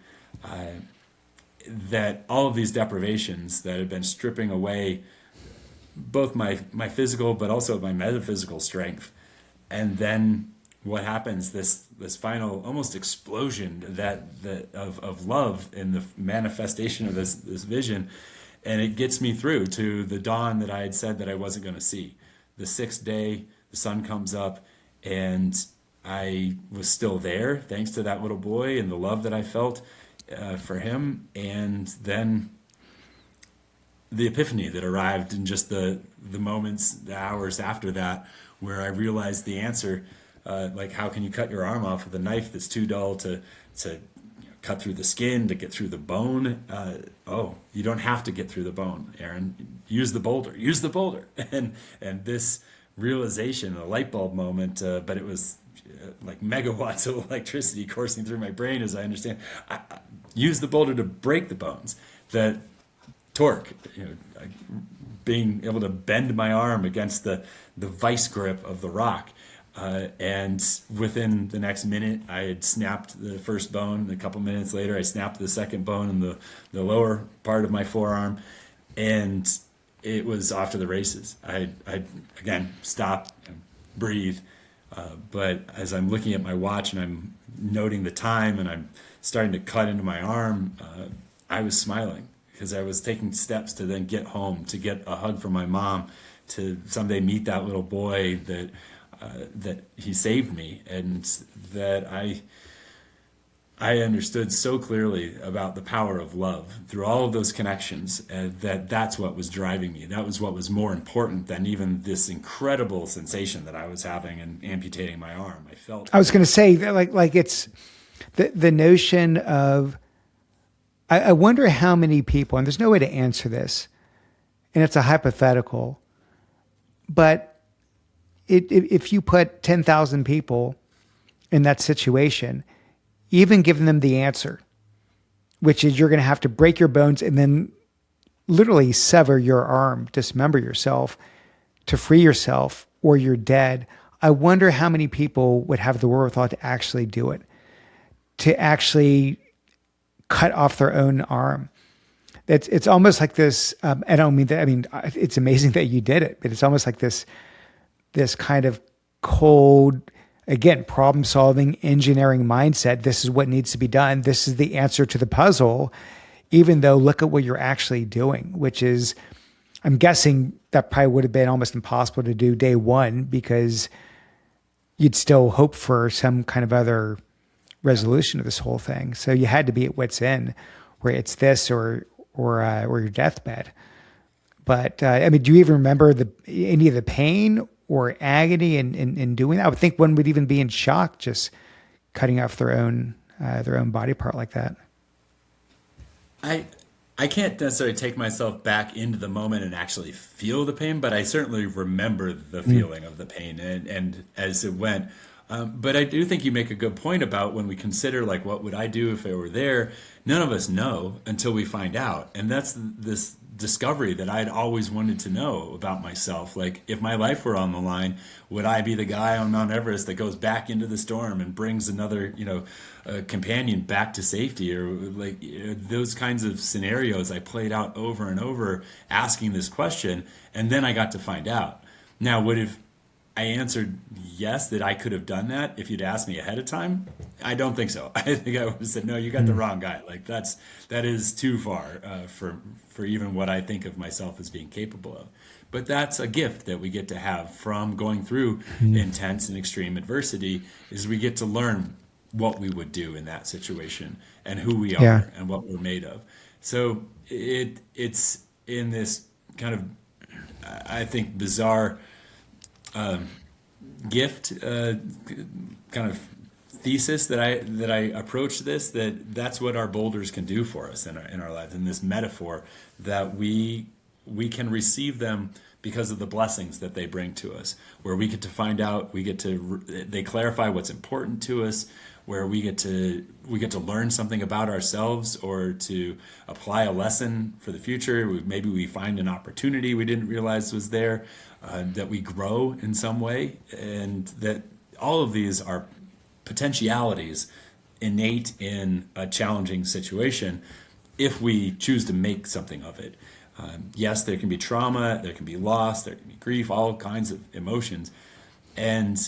That all of these deprivations that had been stripping away both my physical but also my metaphysical strength, and then what happens, this final almost explosion of love in the manifestation of this vision, and it gets me through to the dawn that I had said that I wasn't going to see. The sixth day, the sun comes up, and I was still there thanks to that little boy and the love that I felt for him. And then the epiphany that arrived in just the moments, the hours after that, where I realized the answer. Like, how can you cut your arm off with a knife that's too dull to cut through the skin, to get through the bone? Oh, you don't have to get through the bone, Aaron. Use the boulder. Use the boulder. And this realization, a light bulb moment, but it was like megawatts of electricity coursing through my brain as I understand. Use the boulder to break the bones. That torque, being able to bend my arm against the vice grip of the rock. And within the next minute, I had snapped the first bone. A couple minutes later, I snapped the second bone in the lower part of my forearm, and it was off to the races. I again stop, breathe, but as I'm looking at my watch and I'm noting the time and I'm starting to cut into my arm, I was smiling because I was taking steps to then get home, to get a hug from my mom, to someday meet that little boy that he saved me, and that I understood so clearly about the power of love through all of those connections, and that's what was driving me. That was what was more important than even this incredible sensation that I was having in amputating my arm. I was going to say that like it's the notion of, I wonder how many people, and there's no way to answer this, and it's a hypothetical, but if you put 10,000 people in that situation, even giving them the answer, which is you're going to have to break your bones and then literally sever your arm, dismember yourself to free yourself, or you're dead. I wonder how many people would have the wherewithal to actually do it, to actually cut off their own arm. It's almost like this. I don't mean that. I mean, it's amazing that you did it, but it's almost like this kind of cold, again, problem solving, engineering mindset. This is what needs to be done. This is the answer to the puzzle, even though look at what you're actually doing, which is, I'm guessing that probably would have been almost impossible to do day one, because you'd still hope for some kind of other resolution of this whole thing. So you had to be at wit's end, where it's this or your deathbed. But I mean, do you even remember any of the pain or agony in doing that? I would think one would even be in shock just cutting off their own body part like that. I can't necessarily take myself back into the moment and actually feel the pain, but I certainly remember the feeling of the pain and as it went. But I do think you make a good point about when we consider, like, what would I do if I were there? None of us know until we find out. And that's this discovery that I'd always wanted to know about myself. Like, if my life were on the line, would I be the guy on Mount Everest that goes back into the storm and brings another, companion back to safety? Or like, those kinds of scenarios I played out over and over, asking this question, and then I got to find out. Now, what if I answered yes, that I could have done that if you'd asked me ahead of time? I don't think so. I think I would have said, no, you got the wrong guy. Like, that is too far for even what I think of myself as being capable of. But that's a gift that we get to have from going through intense and extreme adversity, is we get to learn what we would do in that situation and who we are and what we're made of. So it's in this kind of, I think, bizarre gift kind of thesis that I approach this, that's what our boulders can do for us in our life, in this metaphor, that we can receive them because of the blessings that they bring to us, where we get to find out, they clarify what's important to us, where we get to learn something about ourselves or to apply a lesson for the future. Maybe we find an opportunity we didn't realize was there, that we grow in some way, and that all of these are potentialities innate in a challenging situation if we choose to make something of it. Yes, there can be trauma, there can be loss, there can be grief, all kinds of emotions. And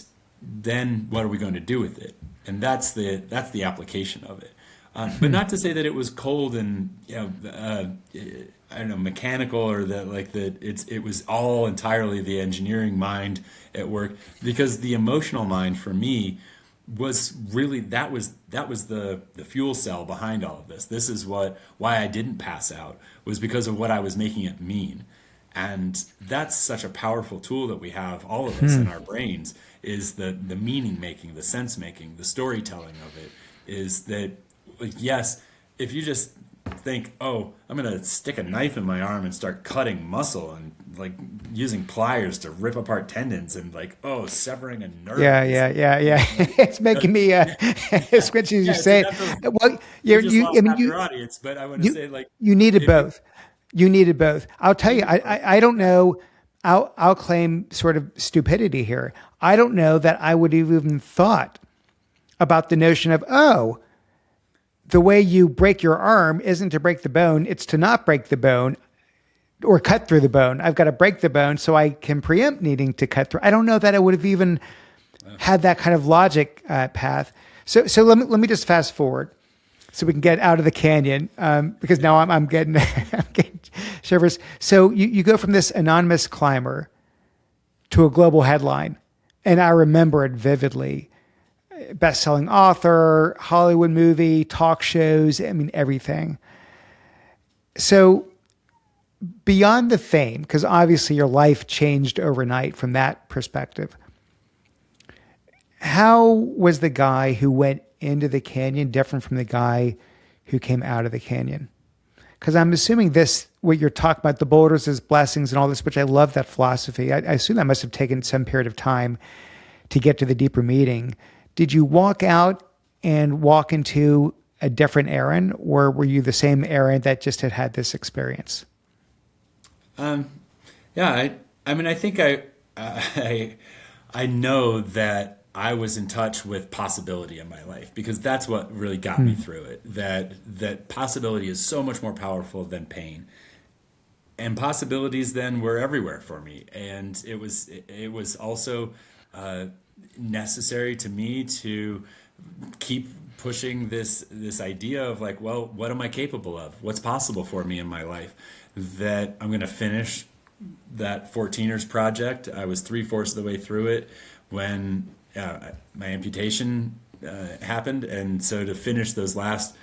then what are we going to do with it? And that's the application of it. But not to say that it was cold and I don't know, mechanical, or that like that it was all entirely the engineering mind at work, because the emotional mind for me was really that was the fuel cell behind all of this. This is why I didn't pass out, was because of what I was making it mean. And that's such a powerful tool that we have, all of us in our brains, is the meaning making, the sense making, the storytelling of it. Is that, like, yes, if you just think, oh, I'm gonna stick a knife in my arm and start cutting muscle and like using pliers to rip apart tendons and like, oh, severing a nerve. Yeah, It's yeah, yeah, yeah. It's making me switch as you yeah, see, say. that's a, Well, we you're just you. I lost mean, half your audience, but I want to you say, like, you needed if you both. You needed both. I'll tell you. needed both. I don't know. I'll claim sort of stupidity here. I don't know that I would have even thought about the notion of, oh, the way you break your arm isn't to break the bone, it's to not break the bone or cut through the bone. I've got to break the bone so I can preempt needing to cut through. I don't know that I would have even had that kind of logic path. So let me just fast forward so we can get out of the canyon, because now I'm getting I'm getting shivers. So you go from this anonymous climber to a global headline, and I remember it vividly. Best-selling author, Hollywood movie, talk shows, I mean, everything. So beyond the fame, because obviously your life changed overnight from that perspective, how was the guy who went into the canyon different from the guy who came out of the canyon? Because I'm assuming this, what you're talking about, the boulders as blessings and all this, which I love that philosophy. I assume that must have taken some period of time to get to the deeper meaning. Did you walk out and walk into a different Aron, or were you the same Aron that just had this experience? Yeah, I mean, I think I know that I was in touch with possibility in my life, because that's what really got me through it. That possibility is so much more powerful than pain, and possibilities then were everywhere for me, and it was also necessary to me to keep pushing this idea of, like, well, what am I capable of? What's possible for me in my life? That I'm going to finish that 14ers project. I was three-fourths of the way through it when my amputation happened, and so to finish those last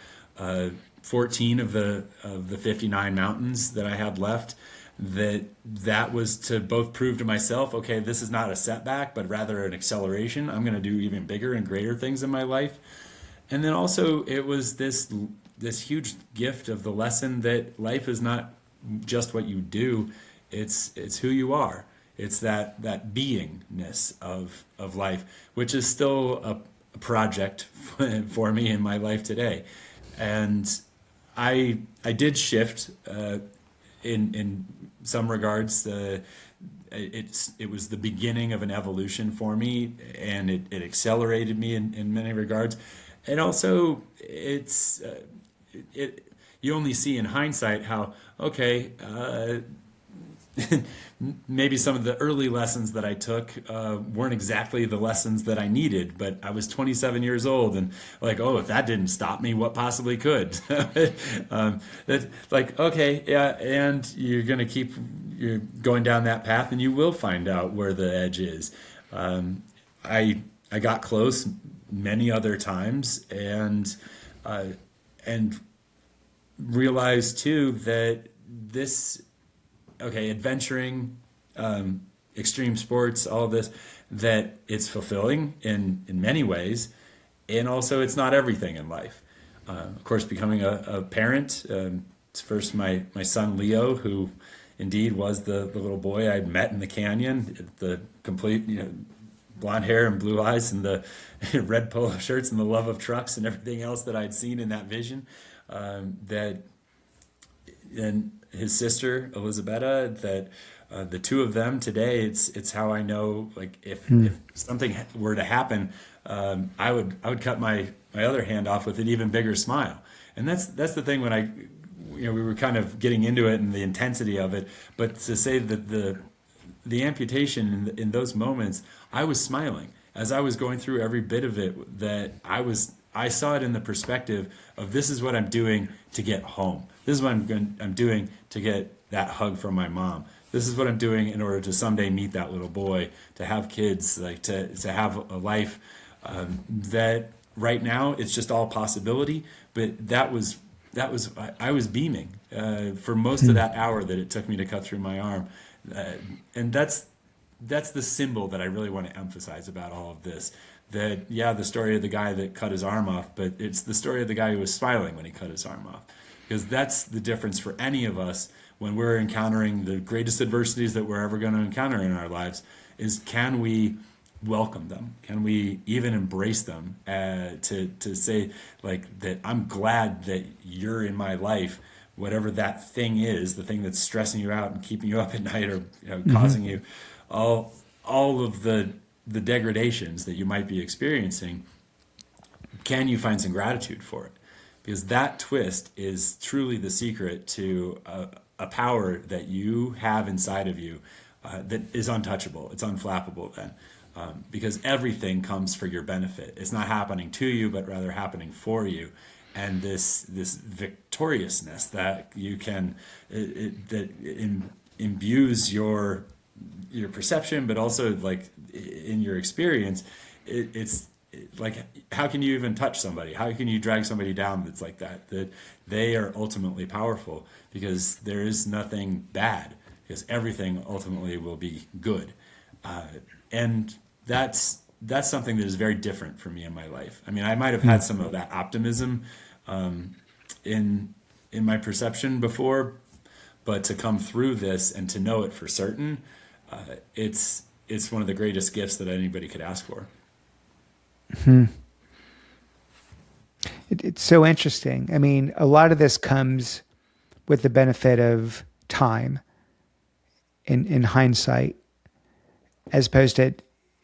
14 of the 59 mountains that I had left, that was to both prove to myself, okay, this is not a setback, but rather an acceleration. I'm going to do even bigger and greater things in my life. And then also it was this huge gift of the lesson that life is not just what you do, it's who you are. It's that beingness of life, which is still a project for me in my life today. And I did shift in some regards. It was the beginning of an evolution for me, and it accelerated me in many regards. And also, it you only see in hindsight how, okay, maybe some of the early lessons that I took weren't exactly the lessons that I needed, but I was 27 years old, and like, oh, if that didn't stop me, what possibly could? Like, okay, yeah, and you're going down that path, and you will find out where the edge is. I got close many other times, and realized too that this, okay, adventuring, extreme sports, all of this, that it's fulfilling in many ways, and also it's not everything in life. Of course, becoming a parent, it's first my son Leo, who indeed was the little boy I'd met in the canyon, the complete, blonde hair and blue eyes and the red polo shirts and the love of trucks and everything else that I'd seen in that vision. That and his sister Elisabetta, that the two of them today, it's how I know, like, if something were to happen, I would cut my other hand off with an even bigger smile. And that's the thing. When we were kind of getting into it and the intensity of it, but to say that the amputation in those moments, I was smiling. as I was going through every bit of it, that I saw it in the perspective of, this is what I'm doing to get home. This is what I'm doing to get that hug from my mom. This is what I'm doing in order to someday meet that little boy, to have kids, like to have a life, that right now it's just all possibility. But I was beaming for most of that hour that it took me to cut through my arm, and that's the symbol that I really want to emphasize about all of this. That, yeah, the story of the guy that cut his arm off, but it's the story of the guy who was smiling when he cut his arm off. Because that's the difference for any of us when we're encountering the greatest adversities that we're ever going to encounter in our lives, is, can we welcome them? Can we even embrace them, to say, like, that I'm glad that you're in my life, whatever that thing is, the thing that's stressing you out and keeping you up at night, or causing you all of the degradations that you might be experiencing. Can you find some gratitude for it? Because that twist is truly the secret to a power that you have inside of you, that is untouchable. It's unflappable then. Because everything comes for your benefit. It's not happening to you, but rather happening for you. And this victoriousness that you can, imbues your perception, but also, like, in your experience, it's like, how can you even touch somebody? How can you drag somebody down that's like that? That they are ultimately powerful, because there is nothing bad, because everything ultimately will be good. And that's something that is very different for me in my life. I mean, I might have had some of that optimism in my perception before, but to come through this and to know it for certain, it's one of the greatest gifts that anybody could ask for. It's so interesting. I mean, a lot of this comes with the benefit of time in hindsight, as opposed to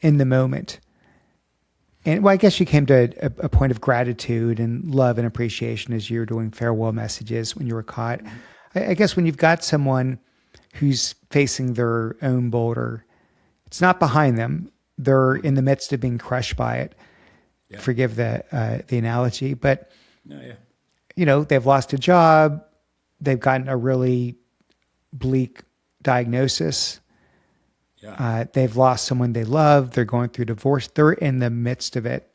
in the moment. And well, I guess you came to a point of gratitude and love and appreciation as you were doing farewell messages when you were caught. I guess when you've got someone who's facing their own boulder, it's not behind them. They're in the midst of being crushed by it. Yeah. Forgive the analogy, but no, yeah. They've lost a job. They've gotten a really bleak diagnosis. Yeah. They've lost someone they love. They're going through divorce. They're in the midst of it,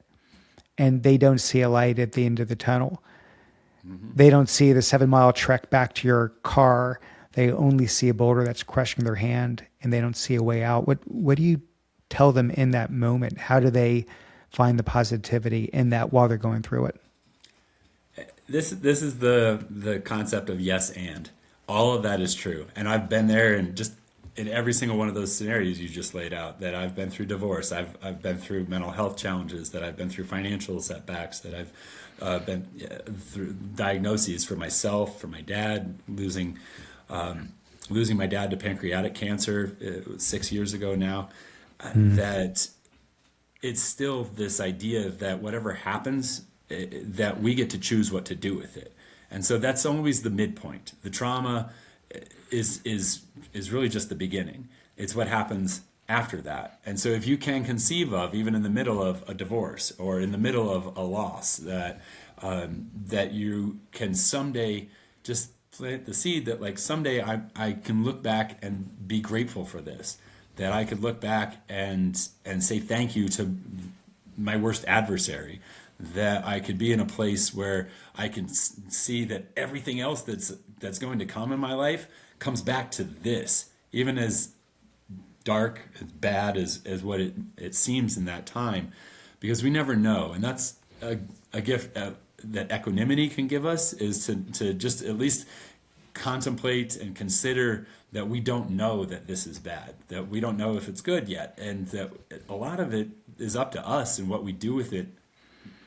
and they don't see a light at the end of the tunnel. Mm-hmm. They don't see the 7-mile trek back to your car. They only see a boulder that's crushing their hand, and they don't see a way out. What do you tell them in that moment? How do they find the positivity in that while they're going through it? This is the concept of yes and. All of that is true. And I've been there, and just in every single one of those scenarios you just laid out, that I've been through divorce, I've been through mental health challenges, that I've been through financial setbacks, that I've been through diagnoses for myself, for my dad, losing my dad to pancreatic cancer 6 years ago now. That it's still this idea that whatever happens, that we get to choose what to do with it. And so that's always the midpoint. The trauma is really just the beginning. It's what happens after that. And so if you can conceive of, even in the middle of a divorce or in the middle of a loss, that you can someday just plant the seed that, like, someday I can look back and be grateful for this, that I could look back and say thank you to my worst adversary, that I could be in a place where I can see that everything else that's going to come in my life comes back to this, even as dark, as bad as what it seems in that time, because we never know. And that's a gift that equanimity can give us, is to just at least contemplate and consider that we don't know that this is bad, that we don't know if it's good yet, and that a lot of it is up to us and what we do with it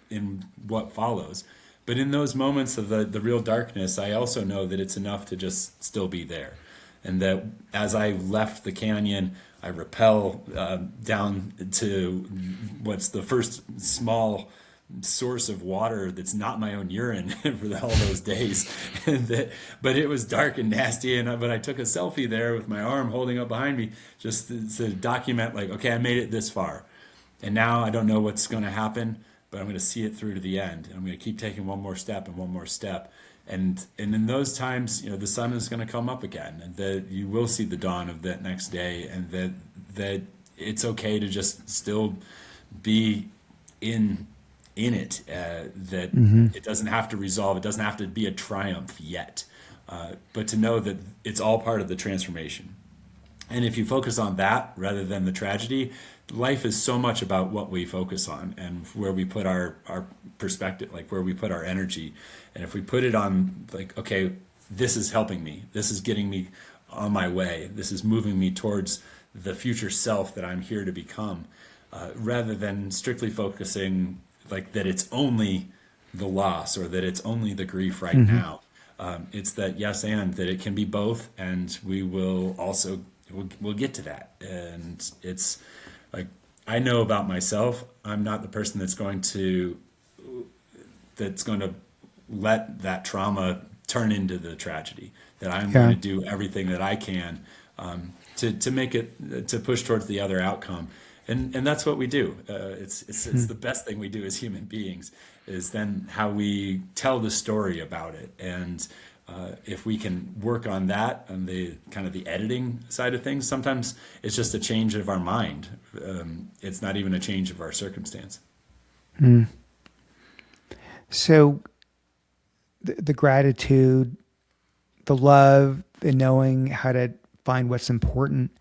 in what follows. But in those moments of the real darkness, I also know that it's enough to just still be there. And that as I left the canyon, I rappel down to what's the first small source of water that's not my own urine for all those days. But it was dark and nasty, but I took a selfie there with my arm holding up behind me, just to document, like, okay, I made it this far. And now I don't know what's going to happen, but I'm going to see it through to the end. I'm going to keep taking one more step and one more step. And in those times, the sun is going to come up again, and that you will see the dawn of that next day, and that it's okay to just still be in it. That it doesn't have to resolve. It doesn't have to be a triumph yet, but to know that it's all part of the transformation. And if you focus on that rather than the tragedy, life is so much about what we focus on and where we put our perspective, like where we put our energy. And if we put it on, like, okay, this is helping me, this is getting me on my way, this is moving me towards the future self that I'm here to become, rather than strictly focusing like that it's only the loss or that it's only the grief right now. It's that yes, and that it can be both, and we will also we'll get to that. And it's like, I know about myself, I'm not the person that's going to let that trauma turn into the tragedy. That I'm going Yeah. to do everything that I can, to make it, to push towards the other outcome. And that's what we do. It's the best thing we do as human beings, is then how we tell the story about it. And if we can work on that, on the kind of the editing side of things, sometimes it's just a change of our mind. It's not even a change of our circumstance. So the gratitude, the love, the knowing how to find what's important.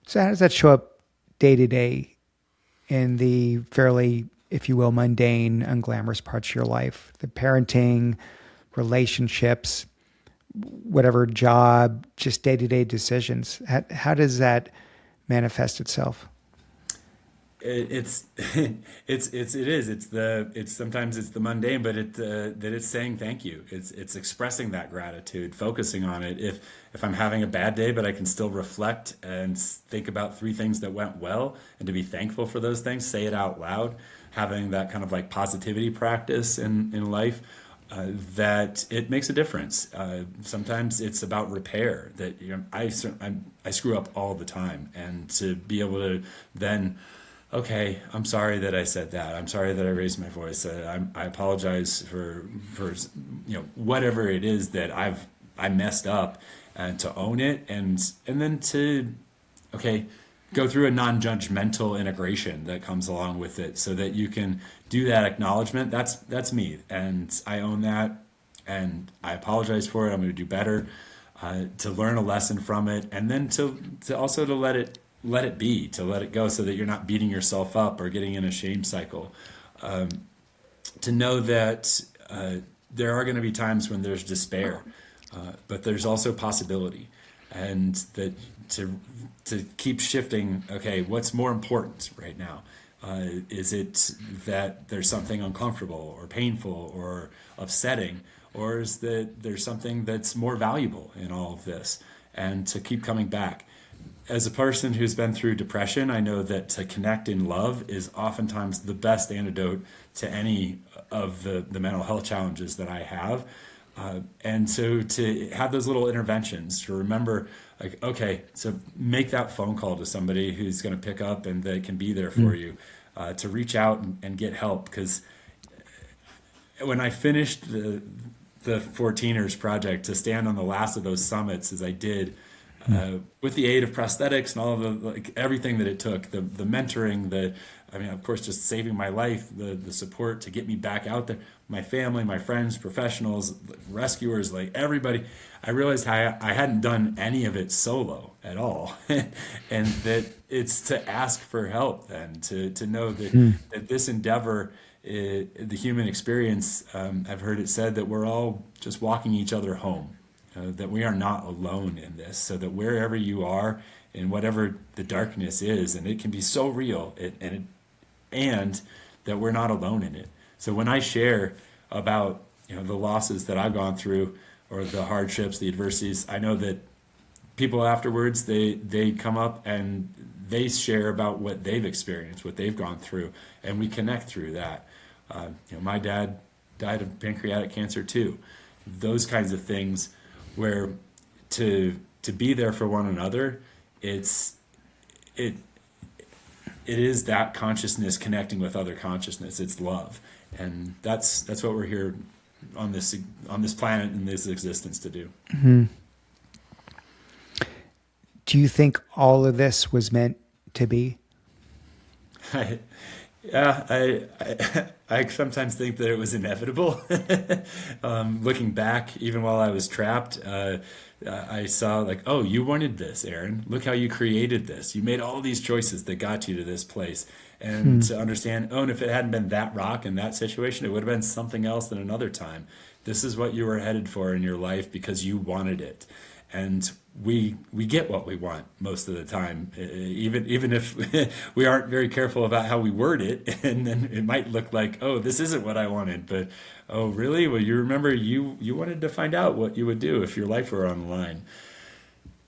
So how does that show up day to day in the fairly, if you will, mundane, unglamorous parts of your life? The parenting, relationships, whatever job, just day to day decisions. How does that manifest itself? It's it's sometimes it's the mundane, but that it's saying thank you. It's expressing that gratitude, focusing on it. If I'm having a bad day, but I can still reflect and think about three things that went well, and to be thankful for those things, say it out loud, having that kind of like positivity practice in life. That it makes a difference. Sometimes it's about repair. That I screw up all the time, and to be able to then, okay, I'm sorry that I said that. I'm sorry that I raised my voice. I apologize for whatever it is that I messed up, and to own it, and then to, okay, go through a non-judgmental integration that comes along with it, so that you can do that acknowledgement. That's me, and I own that, and I apologize for it. I'm going to do better, to learn a lesson from it, and then to also to let it be, to let it go, so that you're not beating yourself up or getting in a shame cycle. To know that there are going to be times when there's despair, but there's also possibility, and that to keep shifting. Okay, what's more important right now? Is it that there's something uncomfortable or painful or upsetting, or is that there's something that's more valuable in all of this? And to keep coming back. As a person who's been through depression, I know that to connect in love is oftentimes the best antidote to any of the mental health challenges that I have. And so to have those little interventions, to remember, like, okay, so make that phone call to somebody who's going to pick up and that can be there for you, to reach out and get help. Because when I finished the 14ers project, to stand on the last of those summits as I did, with the aid of prosthetics and all of the, like, everything that it took, the mentoring, I mean, of course, just saving my life, the support to get me back out there, my family, my friends, professionals, rescuers, like everybody, I realized I hadn't done any of it solo at all. And that it's to ask for help, then to know that this endeavor, the human experience, I've heard it said that we're all just walking each other home, that we are not alone in this, so that wherever you are, in whatever the darkness is, and it can be so real, and that we're not alone in it. So when I share about the losses that I've gone through, or the hardships, the adversities, I know that people afterwards, they come up and they share about what they've experienced, what they've gone through, and we connect through that. My dad died of pancreatic cancer too. Those kinds of things, where to be there for one another, it's it it is that consciousness connecting with other consciousness. It's love, and that's what we're here on this planet in this existence to do. Do you think all of this was meant to be? I, yeah, I sometimes think that it was inevitable. Looking back, even while I was trapped, I saw like, oh, you wanted this, Aaron. Look how you created this. You made all these choices that got you to this place. And to understand, oh, and if it hadn't been that rock in that situation, it would have been something else at another time. This is what you were headed for in your life because you wanted it. And we get what we want most of the time, even if we aren't very careful about how we word it, and then it might look like, oh, this isn't what I wanted, but oh, really? Well, you remember you wanted to find out what you would do if your life were on the line.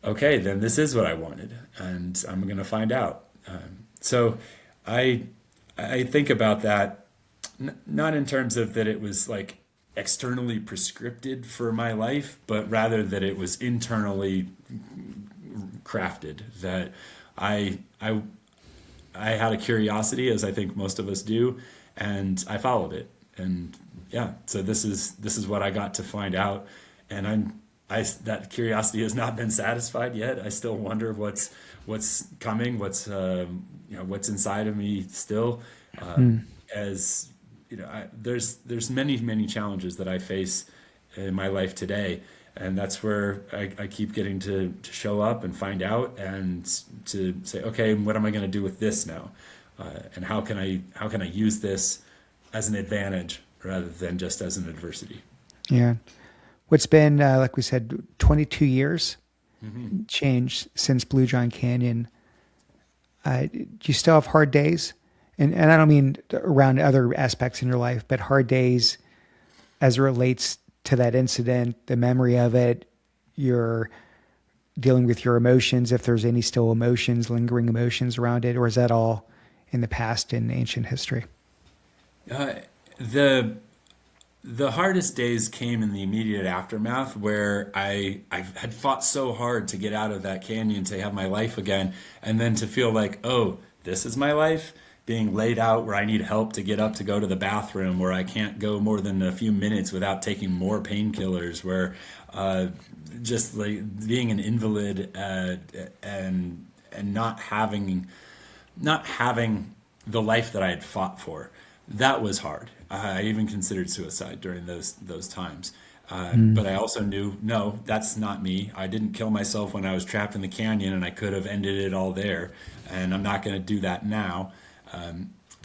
Okay, then this is what I wanted, and I'm going to find out. So I I think about that not in terms of that it was like externally prescripted for my life, but rather that it was internally crafted. That I I I had a curiosity, as I think most of us do, and I followed it. And yeah, so this is what I got to find out, and I that curiosity has not been satisfied yet. I still wonder what's coming, what's inside of me still. As you know, there's many challenges that I face in my life today, and that's where I keep getting to show up and find out and to say, okay, what am I going to do with this now, and how can I use this as an advantage rather than just as an adversity. Yeah. What's been, like we said, 22 years change since Blue John Canyon. Do you still have hard days? And I don't mean around other aspects in your life, but hard days as it relates to that incident, the memory of it, you're dealing with your emotions, if there's any still emotions, lingering emotions around it, or is that all in the past in ancient history? Uh, the hardest days came in the immediate aftermath, where I had fought so hard to get out of that canyon to have my life again, and then to feel like, oh, this is my life being laid out, where I need help to get up to go to the bathroom, where I can't go more than a few minutes without taking more painkillers, where just like being an invalid, and not having the life that I had fought for. That was hard. I even considered suicide during those times. But I also knew, no, that's not me. I didn't kill myself when I was trapped in the canyon, and I could have ended it all there. And I'm not going to do that now.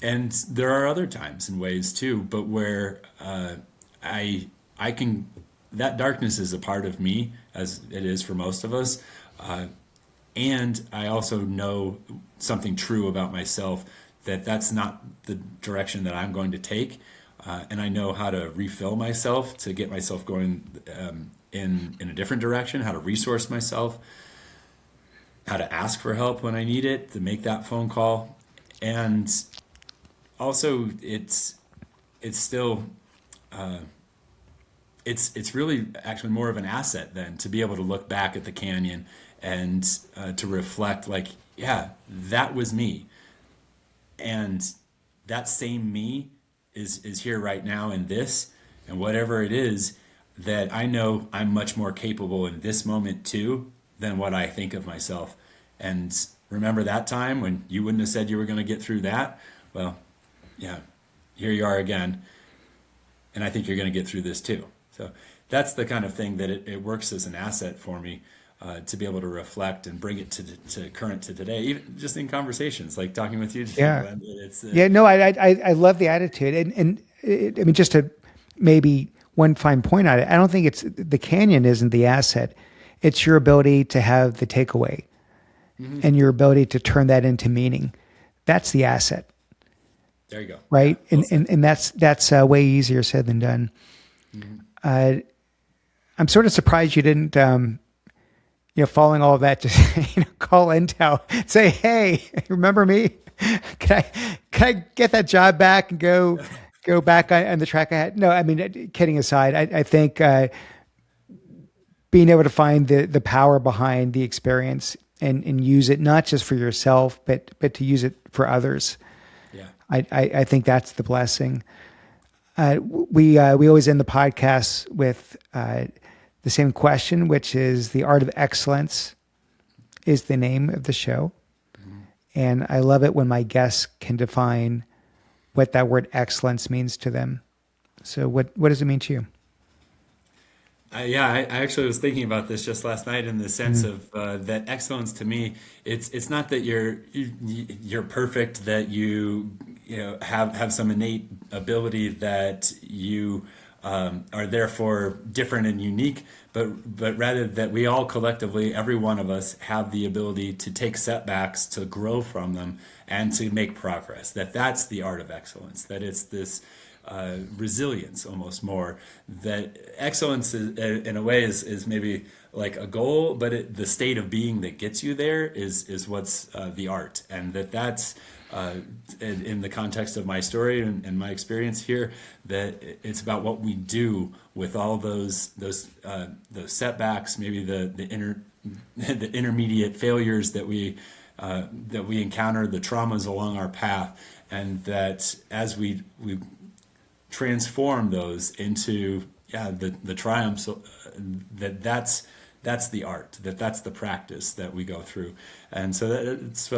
And there are other times and ways too, but where I can, that darkness is a part of me, as it is for most of us. And I also know something true about myself, that that's not the direction that I'm going to take. And I know how to refill myself to get myself going in a different direction, how to resource myself, how to ask for help when I need it, to make that phone call. And also it's still it's really actually more of an asset then to be able to look back at the canyon and to reflect like, yeah, that was me. And that same me is here right now in this, and whatever it is, that I know I'm much more capable in this moment too than what I think of myself. And remember that time when you wouldn't have said you were going to get through that? Well, yeah, here you are again, and I think you're going to get through this too. So that's the kind of thing that it works as an asset for me, to be able to reflect and bring it to current, to today, even just in conversations like talking with you today, Yeah. Glenn. It's Yeah, no, I love the attitude. And I mean, just to maybe one fine point on it, I don't think it's the canyon isn't the asset. It's your ability to have the takeaway and your ability to turn that into meaning. That's the asset, there you go. Yeah, right? well And said. that's way easier said than done. Uh, I'm sort of surprised you didn't, following all of that, just call Intel, say, "Hey, remember me? Can I get that job back and go back on the track I had?" No, I mean, kidding aside, I think being able to find the power behind the experience and use it not just for yourself, but to use it for others. Yeah. I think that's the blessing. We always end the podcast with the same question, which is the art of excellence is the name of the show. And I love it when my guests can define what that word excellence means to them. So what does it mean to you? I actually was thinking about this just last night in the sense of that excellence to me, it's not that you're perfect, that you know have some innate ability that you are therefore different and unique, but rather that we all collectively, every one of us, have the ability to take setbacks, to grow from them, and to make progress. That's the art of excellence. That it's this resilience almost more. That excellence is, in a way is maybe like a goal, but the state of being that gets you there is what's the art, and that's in the context of my story and my experience here, that it's about what we do with all those setbacks, maybe the intermediate failures that we encounter, the traumas along our path, and that as we transform those into the triumphs, that's the art, that's the practice that we go through. And so that it's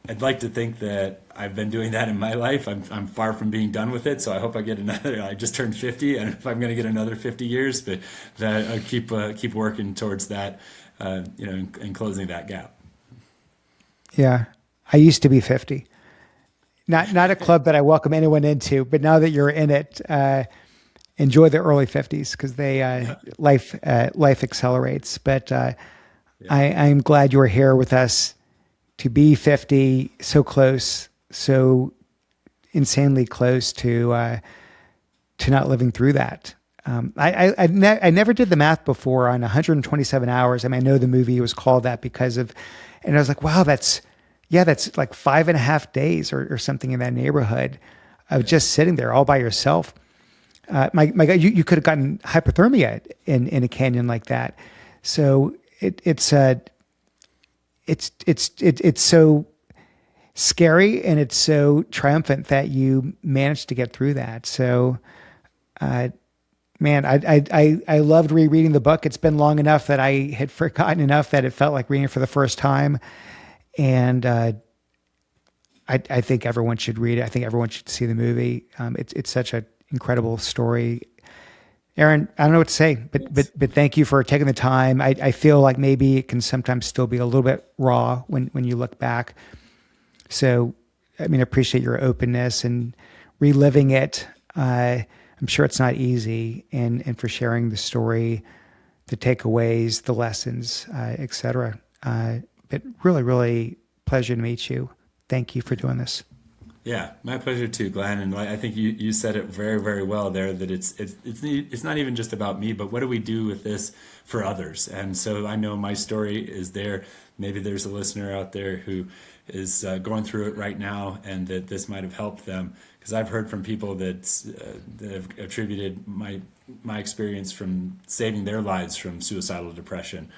I'd like to think that I've been doing that in my life. I'm far from being done with it, so I hope I get another. I just turned 50, and if I'm going to get another 50 years, but that I keep working towards that, and closing that gap. Yeah, I used to be 50. Not a club that I welcome anyone into, but now that you're in it, enjoy the early 50s because life accelerates. But I'm glad you're here with us to be 50, so close, so insanely close to not living through that. I never did the math before on 127 hours. I mean, I know the movie was called that and I was like, wow, that's like 5.5 days or something in that neighborhood of just sitting there all by yourself. My God, you could have gotten hypothermia in a canyon like that. So it's so scary, and it's so triumphant that you managed to get through that. So, man, I loved rereading the book. It's been long enough that I had forgotten enough that it felt like reading it for the first time. And I think everyone should read it. I think everyone should see the movie. It's such an incredible story. Aron, I don't know what to say, but thank you for taking the time. I feel like maybe it can sometimes still be a little bit raw when you look back. So, I mean, I appreciate your openness and reliving it. I'm sure it's not easy, and for sharing the story, the takeaways, the lessons, etc. But really, really pleasure to meet you. Thank you for doing this. Yeah, my pleasure too, Glenn. And I think you said it very, very well there, that it's not even just about me, but what do we do with this for others? And so I know my story is there. Maybe there's a listener out there who is going through it right now, and that this might have helped them. Because I've heard from people that have attributed my experience from saving their lives from suicidal depression,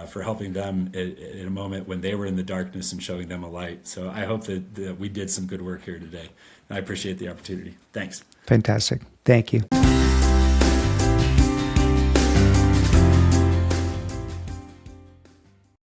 for helping them in a moment when they were in the darkness and showing them a light. So I hope that we did some good work here today. And I appreciate the opportunity. Thanks. Fantastic. Thank you.